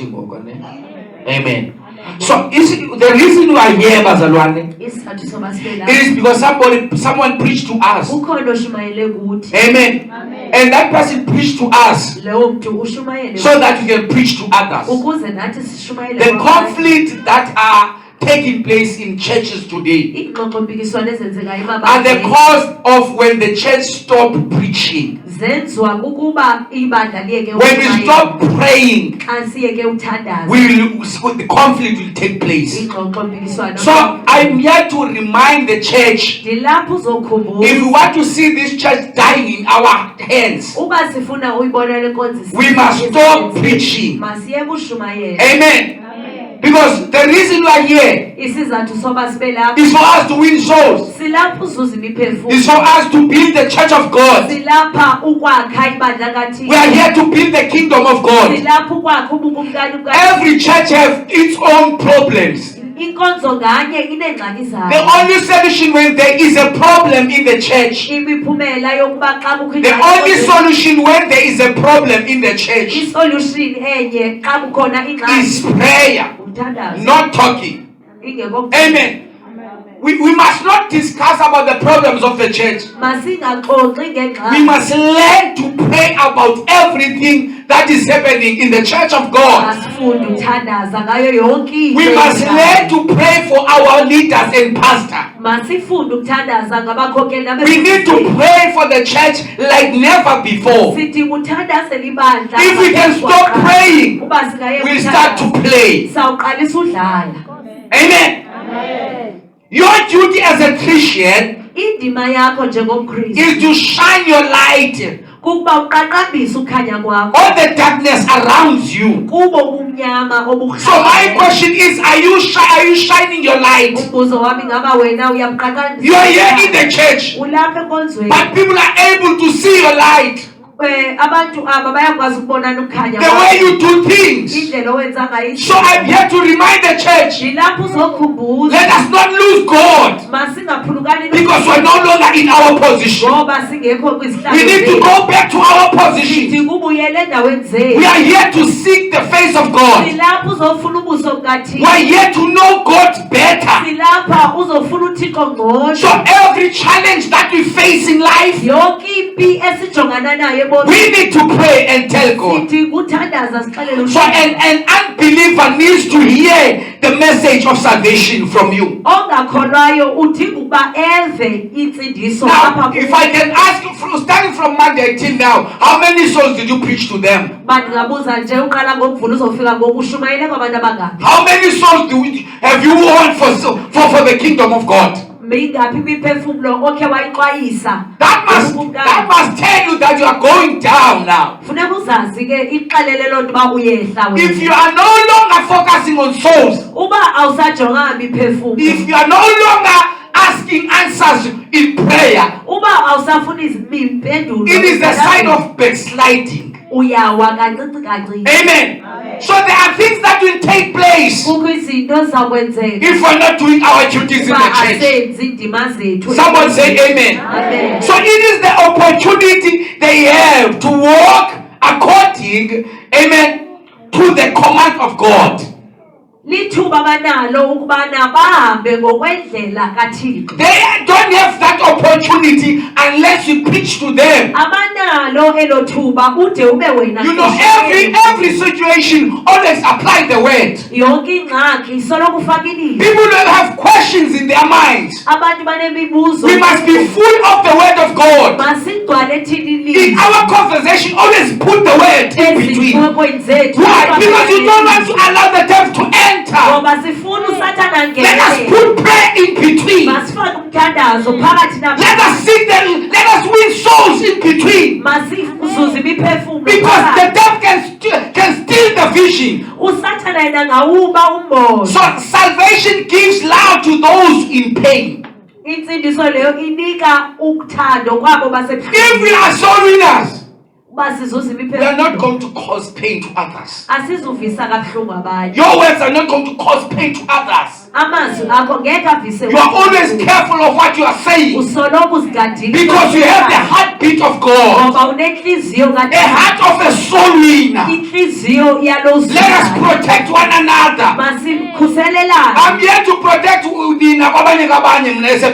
Amen. So the reason we are here, bazalwane, Isizathu soba sibe it is lapha. because someone preached to us. Ukhona oshumayele kuthi. Amen. And that person preached to us Leyo mntu ushumayele so that we can preach to others. ukuze nathi sishumayele The kwabanye. conflict that are taking place in churches today Ingxoxo-mpikiswano ezenzekayo are the emabandleni cause of when the church stopped preaching. zenziwa kukuba ibandla liyeke When we ukushumayela. stop praying, Xa siyeke uthandaza the conflict will take place. ingxoxo-mpikiswano. So I'm here to remind the church, Ndilapha uzokhumbuza if we want to see this church dying in our hands, uba sifuna uyibona le nkonzo we must stop preaching. masiyeke ushumayela. Amen. Because the reason we are here Isizathu soba sibe lapha is for us to win souls. silapha uzuza imiphefumlo. It's for us to build the church of God. Silapha ukwakha ibandla kaThixo. We are here to build the kingdom of God. Silapha ukwakha ubukumkani bukaThixo. Every church has its own problems. Inkonzo nganye ineengxaki zayo. The only solution when there is a problem in the church, Imiphumela yokuba xa kukho the only solution when there is a problem in the church isolution enye xa kukhona is ingxaki prayer, umthandazo. not talking. Ingekho. Amen. We must not discuss about the problems of the church. Masingaxoxi We ngengxaki. must learn to pray about everything that is happening in the church of God. Masifunde uthandaza ngayo yonke into. We must learn to pray for our leaders and pastor. Masifunde ukuthandaza ngabakhokeli We need to pray for the church like never before. sidinga uthandazela ibandla. If we can stop praying, uba singayeka we'll start to play. sawuqalisa udlala. Amen. Your duty as a Christian Indima yakho njengomKristu is to shine your light kukuba uqaqambise ukhanya kwakho on the darkness around you. kubo ubumnyama So my question is, are you shining your light? umbuzo wami ngaba wena uyamqaqambisa. You are here in the church, Ulapha enkonzweni but people are able to see your light. abantu aba bayakwazi ukubonana ukukhanya the way you do things. indlela owenza ngayo So I'm here to remind the church, yilapho uzokhumbuza let us not lose God masingaphulukani because we're no longer in our position. ngoba singekho kwizihlalo We need to go back to our position. sithi kubuyele endaweni We zethu are here to seek the face of God. silapho uzofuna ubuso bukaThixo We are here to know God better. silapha uzofuna uThixo ngcono So every challenge that we face in life, yonke impi esijongana nayo we need to pray and tell God. sithi kuthandaza sixelele So an unbeliever needs to hear the message of salvation from you. ongakholwayo udinga ukuba eve insindiso Now, if I can ask you, starting from Monday till now, how many souls did you preach to them? bandingabuza nje uqala ngomvulo uzofika ngokushumayele kwabantu abangaphi How many souls have you won for the kingdom of God? mingaphi imiphefumulo okhe wayixwayisa That must tell you that you are going down now. funeka uzazi ke ixelele loo nto uba uyehla If wena you are no longer focusing on souls, uba awusajonganga imiphefumulo if you are no longer asking answers in prayer, uba awusafuna impendulo it is a sign of backsliding. uyawa kancinci kancinci Amen. So there are things that will take place kukho izinto ezizakwenzeka if we're not doing our duties in uba the church. asenzi indima zethu Someone say amen. Amen. So it is the opportunity they have to walk according, amen, to the command of God. lithuba banalo ukubana bahambe ngokwendlela kaThixo They don't have that opportunity unless you preach to them. abanalo elo thuba ude ube wena You know, every situation always apply the word. yonke ingxaki soloko ufaka ilizwi People will have questions in their minds. abantu banemibuzo We must be full of the word of God. masigcwale thina In ilizwi our conversation, always put the word in between. ezinqokweni zethu Why? Because you don't want to allow the devil to enter. ngoba sifuna usathana Let us ngene put prayer in between. masifake umthandazo phakathi Let us seek them. Let us win souls in between. masizuze imiphefumulo Because the phakathi. devil can steal the vision. usathana yena ngawuba umbono So salvation gives love to those in pain. insindiso leyo inika ukuthando kwabo If we are soul winners, basizuza we are not going to cause pain to others. asizuvisa kabuhlungu abanye Your words are not going to cause pain to others. amazwi akho ngeke avise You are always careful of what you are saying usoloko uzigadile because you have the heartbeat of God, ngoba unenhliziyo the heart of a soul winner. inhliziyo yalo Let us protect one another. masikhuselelane I'm here to protect you,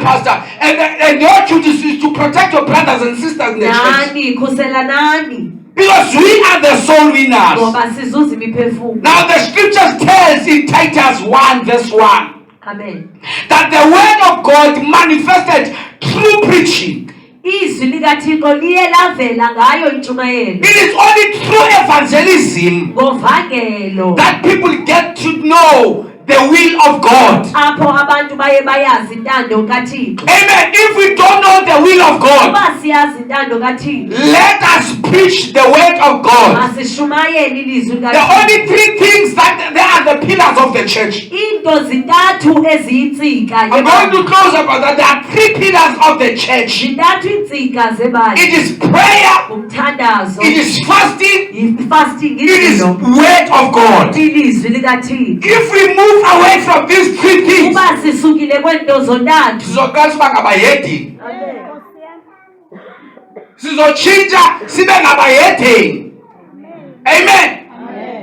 pastor, and your duty is to protect your brothers and sisters in the church. nani khuselanani Because we are the soul winners. ngoba sizuza imiphefumulo Now the scriptures tells in Titus 1 verse 1 amen that the word of God manifested through preaching. izwi likaThixo liye lavela ngayo intshumayelo It is only through evangelism ngovangelo that people get to know the will of God. apho abantu baye bayazi intando kaThixo Amen. If we don't know the will of God, uba siyazi intando kaThixo let us preach the word of God. masishumayele ilizwi The likaThixo only three things that they are the pillars of the church. into zintathu eziyinsika I'm going to close about that. There are three pillars of the church. zintathu iintsika zebandla It is prayer, umthandazo it is fasting, fasting it is izilo word of God. ilizwi likaThixo If we move away from these three things, uba sisukile kwento zontathu sizokwazi uba ngabayedini. Sizotshintsha sibe ngabayedini. Amen.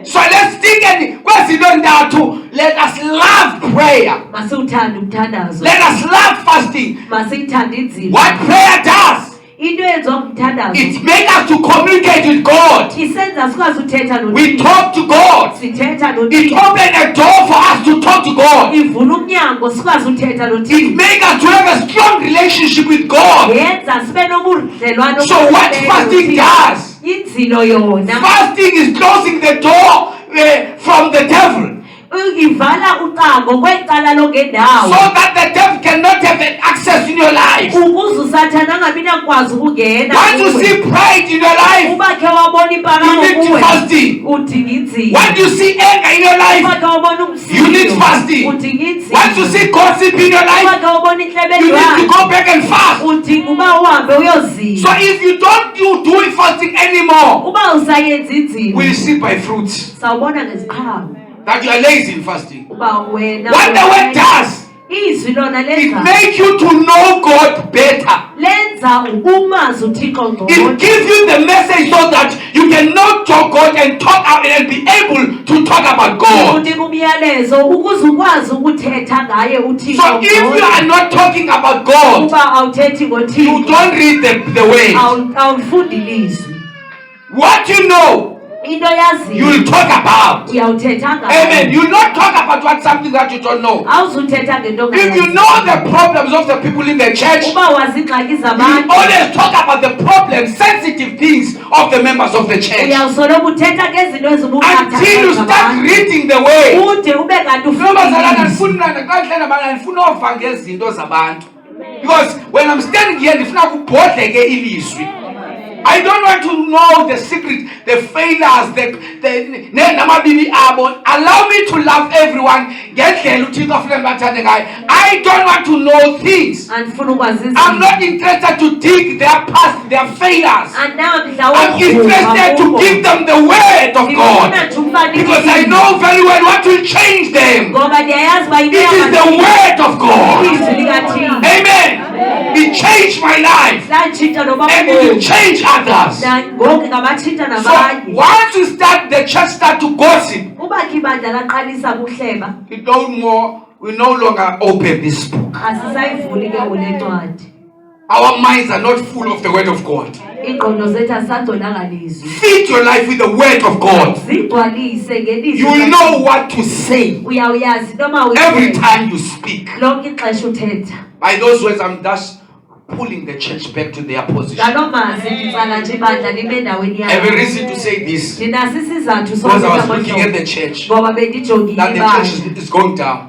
So let's think and kwezinto ntathu, let us love prayer. masiwuthande umthandazo Let us love fasting. masiyithande inzima What prayer does, into eyenziwa ngumthandazo it makes us to communicate with God. isenza sikwazi uthetha We talk to God. sithetha It noThixo opens a door for us to talk to God. ivula umnyango sikwazi uthetha It noThixo makes us to have a strong relationship with God. yenza sibe nobudlelwano So what fasting does, inzilo yona fasting is closing the door from the devil, ivala ucango kwecala longendawo so that the devil cannot have access in your life. ukuze usathana angabi nakwazi ukungena Once you see pride in your life, uba khe wabona you impakamo need kuwe fasting. udinga inzilo Once you see anger in your life, uba khe wabona you need umsindo fasting. udinga inzilo Once you see gossip in your uba life, khe wabona you need to intlebelwano go back and fast. udinga uba So if you don't do fasting anymore, we'll see by fruits that you are lazy in fasting. What the word does, it makes you to know God better. It gives you the message so that you can know God and talk out and be able to talk about God. So if you are not talking about God, you don't read the way. What you know, you will talk about. Amen. You will not talk about something that you don't know. If you know the problems of the people in the church, you will always talk about the problems, sensitive things of the members of the church. Until you start reading the way. Because when I'm standing here, I don't want to know the secret, the failures, allow me to love everyone. I don't want to know things. I'm not interested to dig their past, their failures. I'm interested to give them the word of God. Because I know very well what will change them. It is the word of God. Amen. It changed my life. And it will change others. So once you start, the church start to gossip, we no longer open this book. Our minds are not full of the word of God. Feed your life with the word of God. You will know what to say every time you speak. By those words, I'm just pulling the church back to their position. I have a reason to say this. Because I was looking at the church. That the church is going down.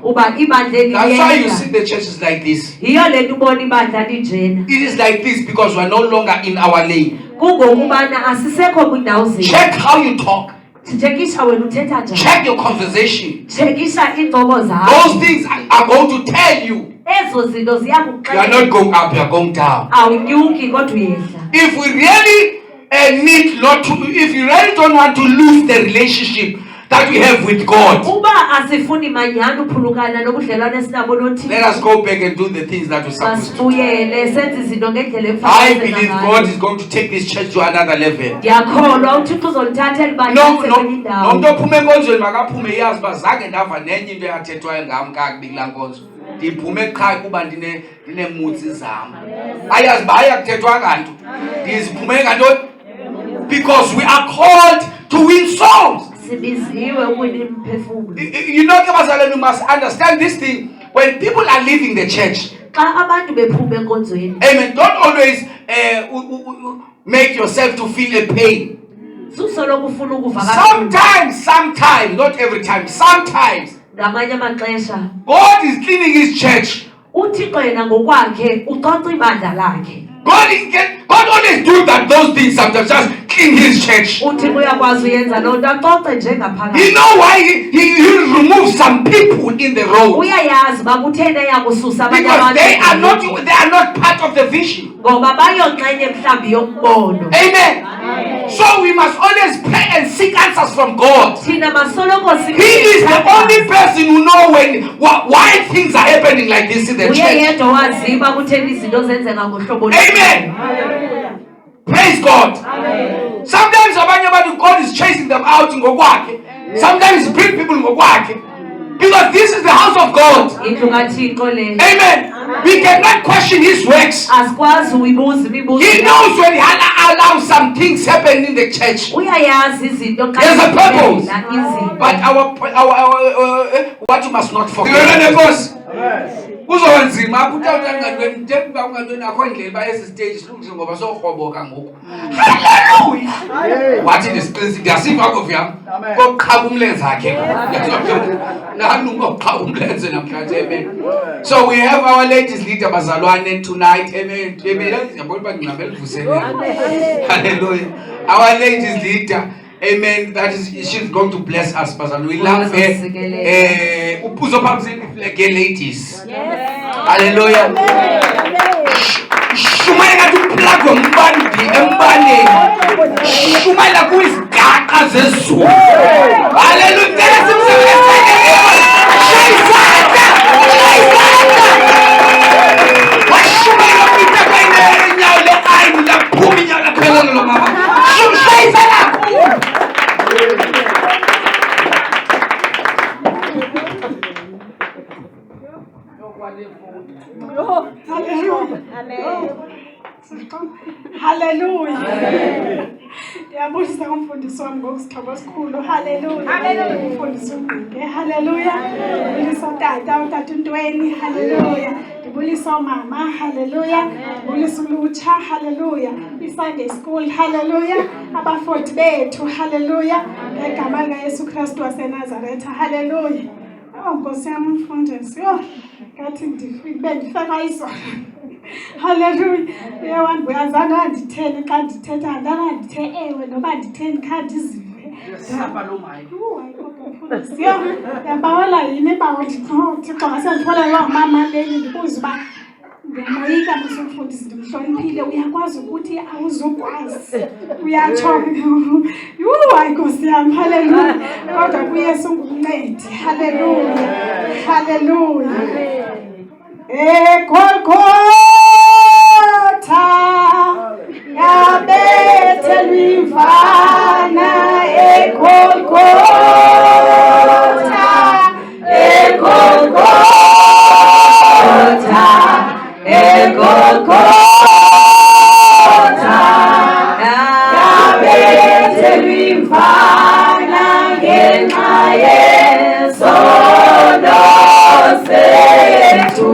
That's why you see the church is like this. It is like this because we are no longer in our lane. Check how you talk. Check your conversation. Those things are going to tell you. You are not going up, you are going down. If we really if you really don't want to lose the relationship that we have with God, let us go back and do the things that we're supposed to do. I believe God is going to take this church to another level. Because we are called to win souls. You know, you must understand this thing. When people are leaving the church, amen, don't always make yourself to feel a pain. Sometimes, not every time, sometimes God is cleaning his church. God always do those things sometimes, just clean his church. You know why he removes some people in the road? Because they are not part of the vision. Amen. So we must always pray and seek answers from God. He is the only person who knows why things are happening like this in the church. Amen. Praise God. Sometimes God is chasing them out in Ngqunge. Sometimes he brings people in Ngqunge. Because this is the house of God. Amen. We cannot question his works. He knows when he allows some things happen in the church. There's a purpose. But our what you must not forget. Hallelujah. What is this? So we have our ladies leader Bazalwane tonight. Amen. Hallelujah. Our ladies leader. Amen. She's going to bless us, Pastor. We love her. Ladies. Hallelujah. zezulu. Hallelujah. Hallelujah. Yabulisa umfundisi wami ngokusithoba esikhulu. Hallelujah. Umfundisi Ngqunge. Hallelujah. Ndibulisa utata uNtweni. Hallelujah. Ndibulisa umama. Hallelujah. Ndibulisa ulutsha. Hallelujah. I-Sunday school. Hallelujah. Abafoti bethu. Hallelujah. Ngegama likaYesu Kristu waseNazaretha. Hallelujah. Nkosi yami umfundisi. Ngathi ndifaka izolo. Hallelujah. Yewantu uyazana nditheni xa ndithetha ndana ndithe ewe noba nditheni kha ndizive. Sapa lo mayi. Yabawela yini bawo Thixo ngasendithola lo mama leli ndibuza uba ndiyamoyika msumfundisi ndimhloniphile uyakwazi ukuthi awuzukwazi. Uyatsho hayi Nkosi yami. Hallelujah. Kodwa kuYesu ngumncedi. Hallelujah. Hallelujah. Golgotha yabethelwa imvana Golgotha yabethelwa imvana ngenxa yesono sethu.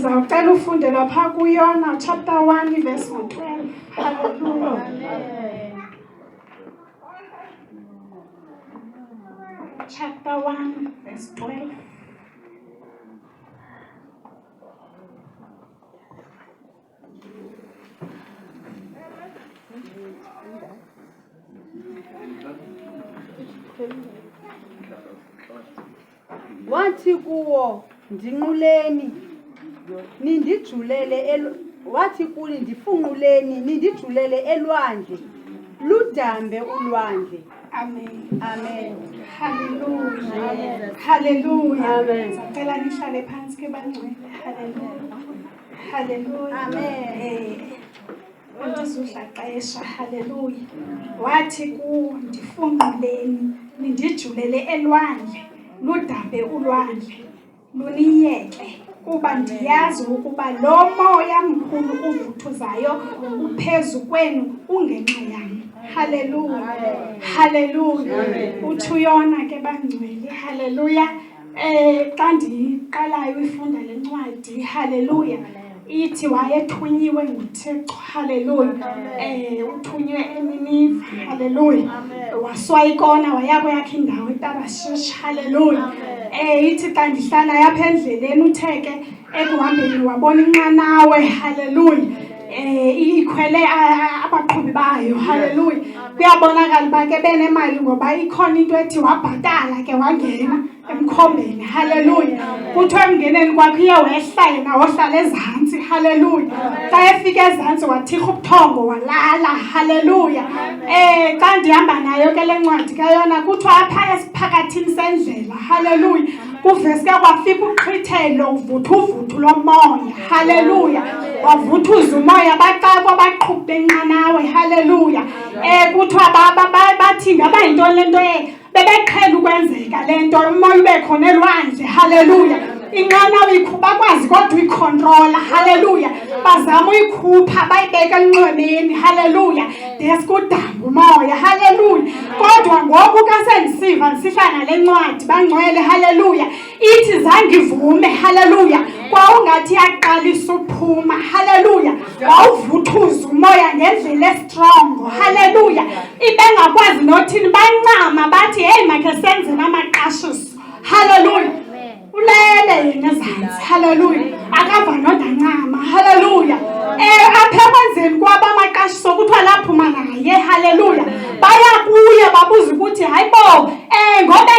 Ndizawucela ufundelwa phaa kuYona chapter 1 verse 12. Hallelujah. Chapter 1 verse 12. Wathi kuwo ndinquleni nindijulele wathi kuni ndifunquleni nindijulele elwandle ludambe ulwandle. Amen. Amen. Hallelujah. Hallelujah. Amen. Sicela nihlale phansi ke bangcwele. Hallelujah. Hallelujah. Amen. Ndizudlaqesha. Hallelujah. Wathi ku ndifunquleni nindijulele elwandle ludambe ulwandle luniyeke kuba ndiyazi ukuba lo moya mkhulu uvuthuzayo uphezu kwenu ungenxa yami. Hallelujah. Hallelujah. Uthi uYona ke bangcwele. Hallelujah. Xa ndiqalayo ifunda le ncwadi. Hallelujah. Ithi wayethunyiwe nguThixo. Hallelujah. Uthunywe eNiniva. Hallelujah. Waswayikona waya kweyakhe indawo eTarashish. Hallelujah. Ithi xa ndihlala yapha endleleni utheke ekuhambeni wabona inqanawe. Hallelujah. ikhwele abaqhubi bayo. Haleluya. Kuyabonakala uba ke benemali ngoba ikhona into ethi wabhatala ke wangena emkhombeni. Haleluya. Kuthiwa emngeneni kwakhe uye wehla yena wohlala ezantsi. Haleluya. Xa efika ezantsi wathikha ubuthongo walala. Haleluya. Xa ndihamba nayo ke le ncwadi kayona kuthiwa apha esiphakathini sendlela. Haleluya. Kuveske kwafika uqhithelo uvuthu lomoya. Haleluya. Wavuthuza umoya baqakwa baqhubi benqanawe. Haleluya. Kuthiwa bathi ngaba yintoni le nto bebeqhela ukwenzeka le nto umoya ube khona elwandle. Haleluya. Inqanawe bakwazi kodwa uyicontrola. Haleluya. Bazama uyikhupha bayibeka enqwebeni. Haleluya. Deske udamba umoya. Haleluya. Kodwa ngoku kasendisiva ndisihla nale ncwadi bangcwele. Haleluya. Ithi zange ivume. Haleluya. Kwawungathi yaqalisa uphuma. Haleluya. Wawuvuthuza umoya ngendlela estrong. Haleluya. Ibengakwazi nothini bancama bathi hey makhe senze namaqashiso. Haleluya. Ulele yena ezantsi. Haleluya. Akava nondancama. Haleluya. Apha ekwenzeni kwabo amaqashiso kuthiwa laphuma naye. Haleluya. Baya kuye babuza ukuthi hayibo ngoba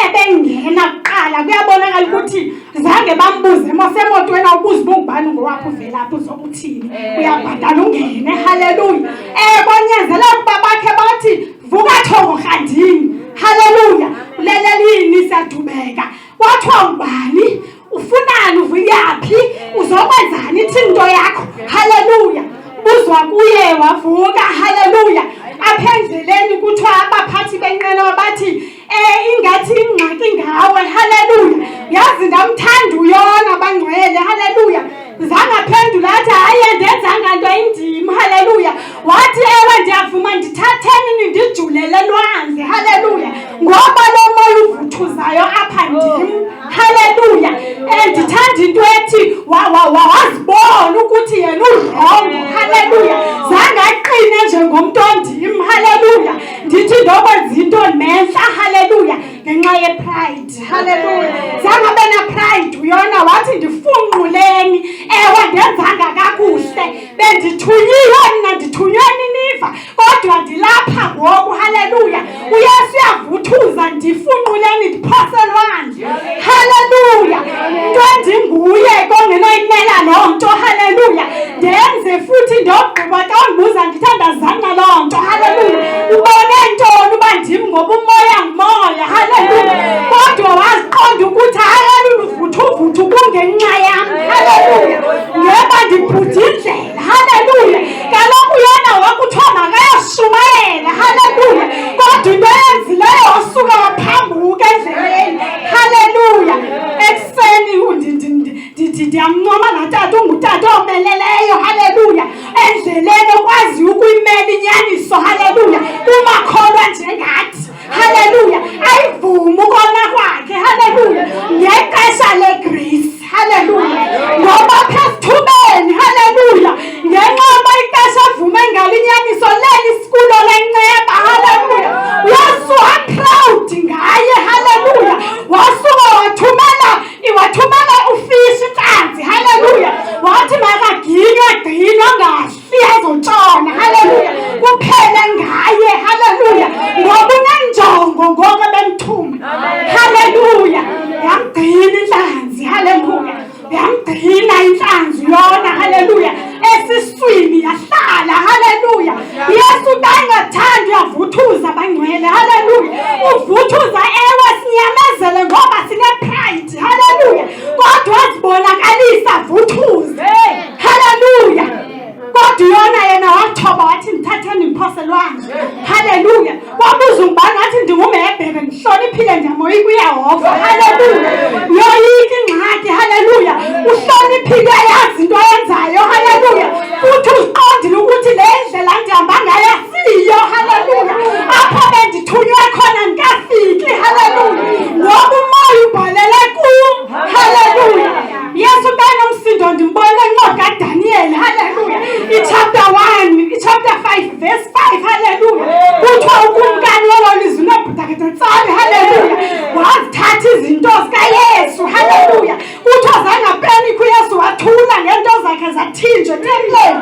ebengena kuqala kuyabonakala ukuthi zange bambuze mosemotweni awubuza uba ungubani ngowaphi uvelaphi uzokuthini uyabhatala ungene. Haleluya. Kwanyanzeleka ukuba bakhe bathi vuka thongo rhandini. Haleluya. Ulelelini siyadubeka. Kwathiwa ngubani? Ufunani? Uvuyaphi? Uzokwenzani? Ithini into yakho? Haleluya. Buzwa kuye wavuka. Haleluya. Apha endleleni kuthiwa abaphathi benqanawa bathi ingathi ingxaki ngawe. Haleluya. Yazi ndamthanda uyona bangcwele. Haleluya. Zangaphendula athi hayi andenzanga nto indima. Haleluya. Wathi ewe ndiyavuma ndithatheni nindijulele elwandle. Haleluya. Ngoba lo moya uvuthuzayo apha ndim. Haleluya. Ndithanda into ethi wazibona ukuthi yena urongo. Haleluya. Zange aqine njengomntu ondim. Haleluya. Ndithi ndokwenza into menhla. Haleluya. Ngenxa yepride. Haleluya. Zange abe na-pride uyona wathi ndifunquleni. Ewe ndenzanga kakuhle. Bendithunyiwe mna ndithunywe niniva. Kodwa ndilapha ngoku. Haleluya. uYesu uyavuthuza ndifunquleni ndiphose elwandle. Haleluya. Into endinguye kongenoyimela loo nto. Haleluya. Ndenze futhi ndogqiba xa undibuza ndithandazana loo nto. Haleluya. Ubone ntoni uba ndim ngoba umoya ngumoya. Haleluya. Kodwa waziqonda ukuthi hayi uvuthu kungenxa yam. Haleluya. Ngeba ndibhuda indlela. Haleluya. Kaloku yena wakuthiwa makayashumayela. Haleluya. Kodwa into eyenzileyo wasuka waphambuka endleleni. Haleluya. Ekuseni ndiyamncoma natata ungutata omeleleyo. Haleluya. Endleleni okwazi ukuyimela inyaniso. Haleluya. Umakholwa njengathi. Haleluya. Ayivume ukona kwakhe. Haleluya. Ngexesha legrace. Haleluya. Ngoba phezithubeni. Haleluya. Ngenxa yoba ixesha avume ngalo inyaniso leli isikulo lenceba. Haleluya. Yesu waproud ngaye. Haleluya. Wasuka wathumela ufishi inhlanzi. Haleluya. Wathi makaginywe gqinywa ngahli ezotshona. Haleluya. Kuphele ngaye. Haleluya. Ngoba unenjongo ngoku bemthuma. Haleluya. Yamgcina inhlanzi. Haleluya. Yamgcina inhlanzi yona. Haleluya. Esiswini yahlala. Haleluya. Yesu kangathandi uyavuthuza bangcwele. Haleluya. Uvuthuza ewe sinyamezele ngoba sine-pride. Haleluya. Kodwa wazibonakalisa vuthuze. Haleluya. Kodwa yona yena wathoba wathi ndithatheni ndiphose elwandle. Haleluya. Wabuza umbani wathi ndingumhebhere ndihloniphile ndiyamoyika uyehova. Haleluya. Yoyika ingxaki. Haleluya. Uhloniphile yazi into ayenzayo. Haleluya. Futhi uziqondile ukuthi le ndlela ndihamba ngayo asiyo. Haleluya. Apho bendithunywe khona ndikafiki. Haleluya. Ngoba umoya ubhalele kum. Haleluya. Yesu kanomsindo ndimbona encwadi kaDaniel. Haleluya. Chapter 1, chapter 5, verse 5. Haleluya. Kuthiwa ukumkani welo lizwi nebhudaketsari. Haleluya. Wazithatha izinto zikaYesu. Haleluya. Kuthiwa zangapenikho uYesu wathula ngento zakhe zathinjwe templeni.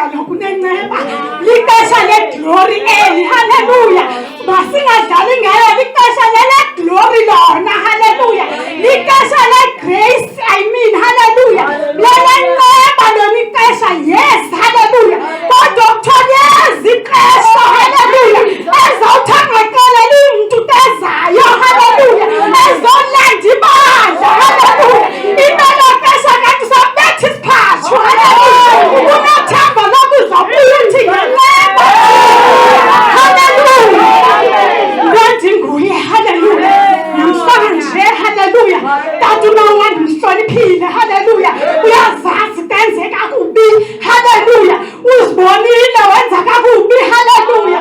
kaloku nenceba lixesha le-glory eli, haleluya. Masingadlali ngayo, lixesha le-glory lona, haleluya. Lixesha le-grace, I mean, haleluya. Lenceba lona ixesha, yes, haleluya. Kodwa kuthiwa ixesha, haleluya, ezawuthangaqelela umntu tezayo, haleluya, ezolanda ibandla, haleluya. Imelo xesha kanti sobetha isiphathu, haleluya. Unathemba lokuzobuya uthi ngenceba, haleluya. Ngqunge, haleluya. Namhlanje, haleluya. Tata uNongqunge ndimhloniphile, haleluya. Uyazazi kwenzeka kubi, haleluya. Uzibonile wenza kakubi, haleluya.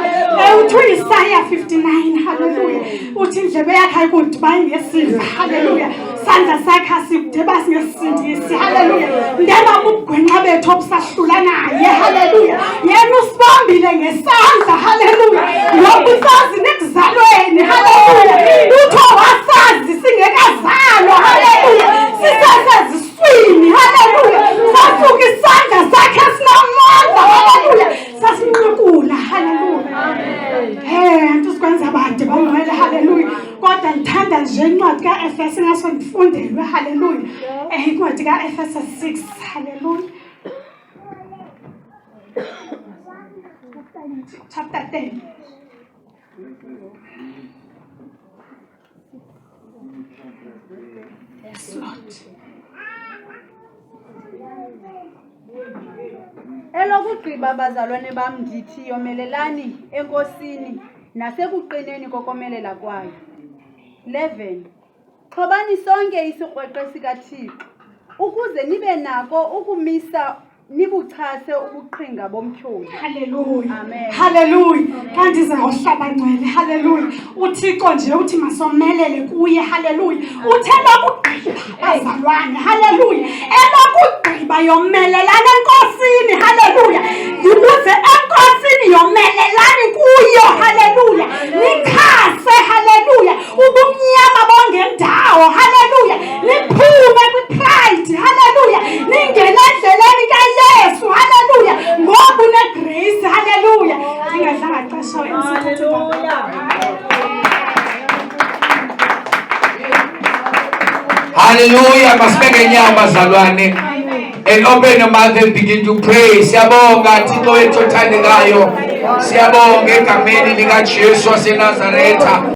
Uthi Isaya 59, haleluya. Uthi indlebe yakhe ayikudibani ngesiva, haleluya. Sandla sakhe asikudibasi ngesindisi, haleluya. Ndemama ubugwenxa bethu obusahlula naye, haleluya. Yena usibambile ngesandla, haleluya. Ngoba usazi nekuzalweni, haleluya. Utho wasazi singekazalwa, haleluya. Siseseziswini, haleluya. Sasuka isandla sakhe esinamandla, haleluya. Sasinqakula, haleluya. Antu sikwenza bade bangcwele, haleluya. Kodwa ndithanda nje incwadi ka-Efeso ingaso ndifundelwe, haleluya. Incwadi ka-Efeso 6, haleluya. Chapter 10. Yes, Lord. Elokugqiba bazalwane bam ndithi yomelelani enkosini nasekuqineni kokomelela kwayo. 11. Xhobani sonke isikrweqe sikaThixo ukuze nibe nako ukumisa nibuchase ubuqhinga bomtyholi. Haleluya. Amen. Haleluya. Kanti zawuhlaba ngcwele, haleluya. Uthixo nje uthi masomelele kuye, haleluya. Uthe lokugqiba bazalwane, haleluya. Elokugqiba yomelelana enkosini, haleluya. Ukuze enkosini yomelelani kuyo, haleluya. Nikhase, haleluya. Ubumnyama bongendawo, haleluya. Niphume kwi-pride, haleluya. Ningene endleleni kaYesu, haleluya. Ngoba une-grace, haleluya. Ndingadlanga xesha Hallelujah. Masibeke inyawo bazalwane. And open your mouth and begin to pray. Siyabonga Thixo wethu othandekayo. Siyabonga egameni likaJesu waseNazaretha.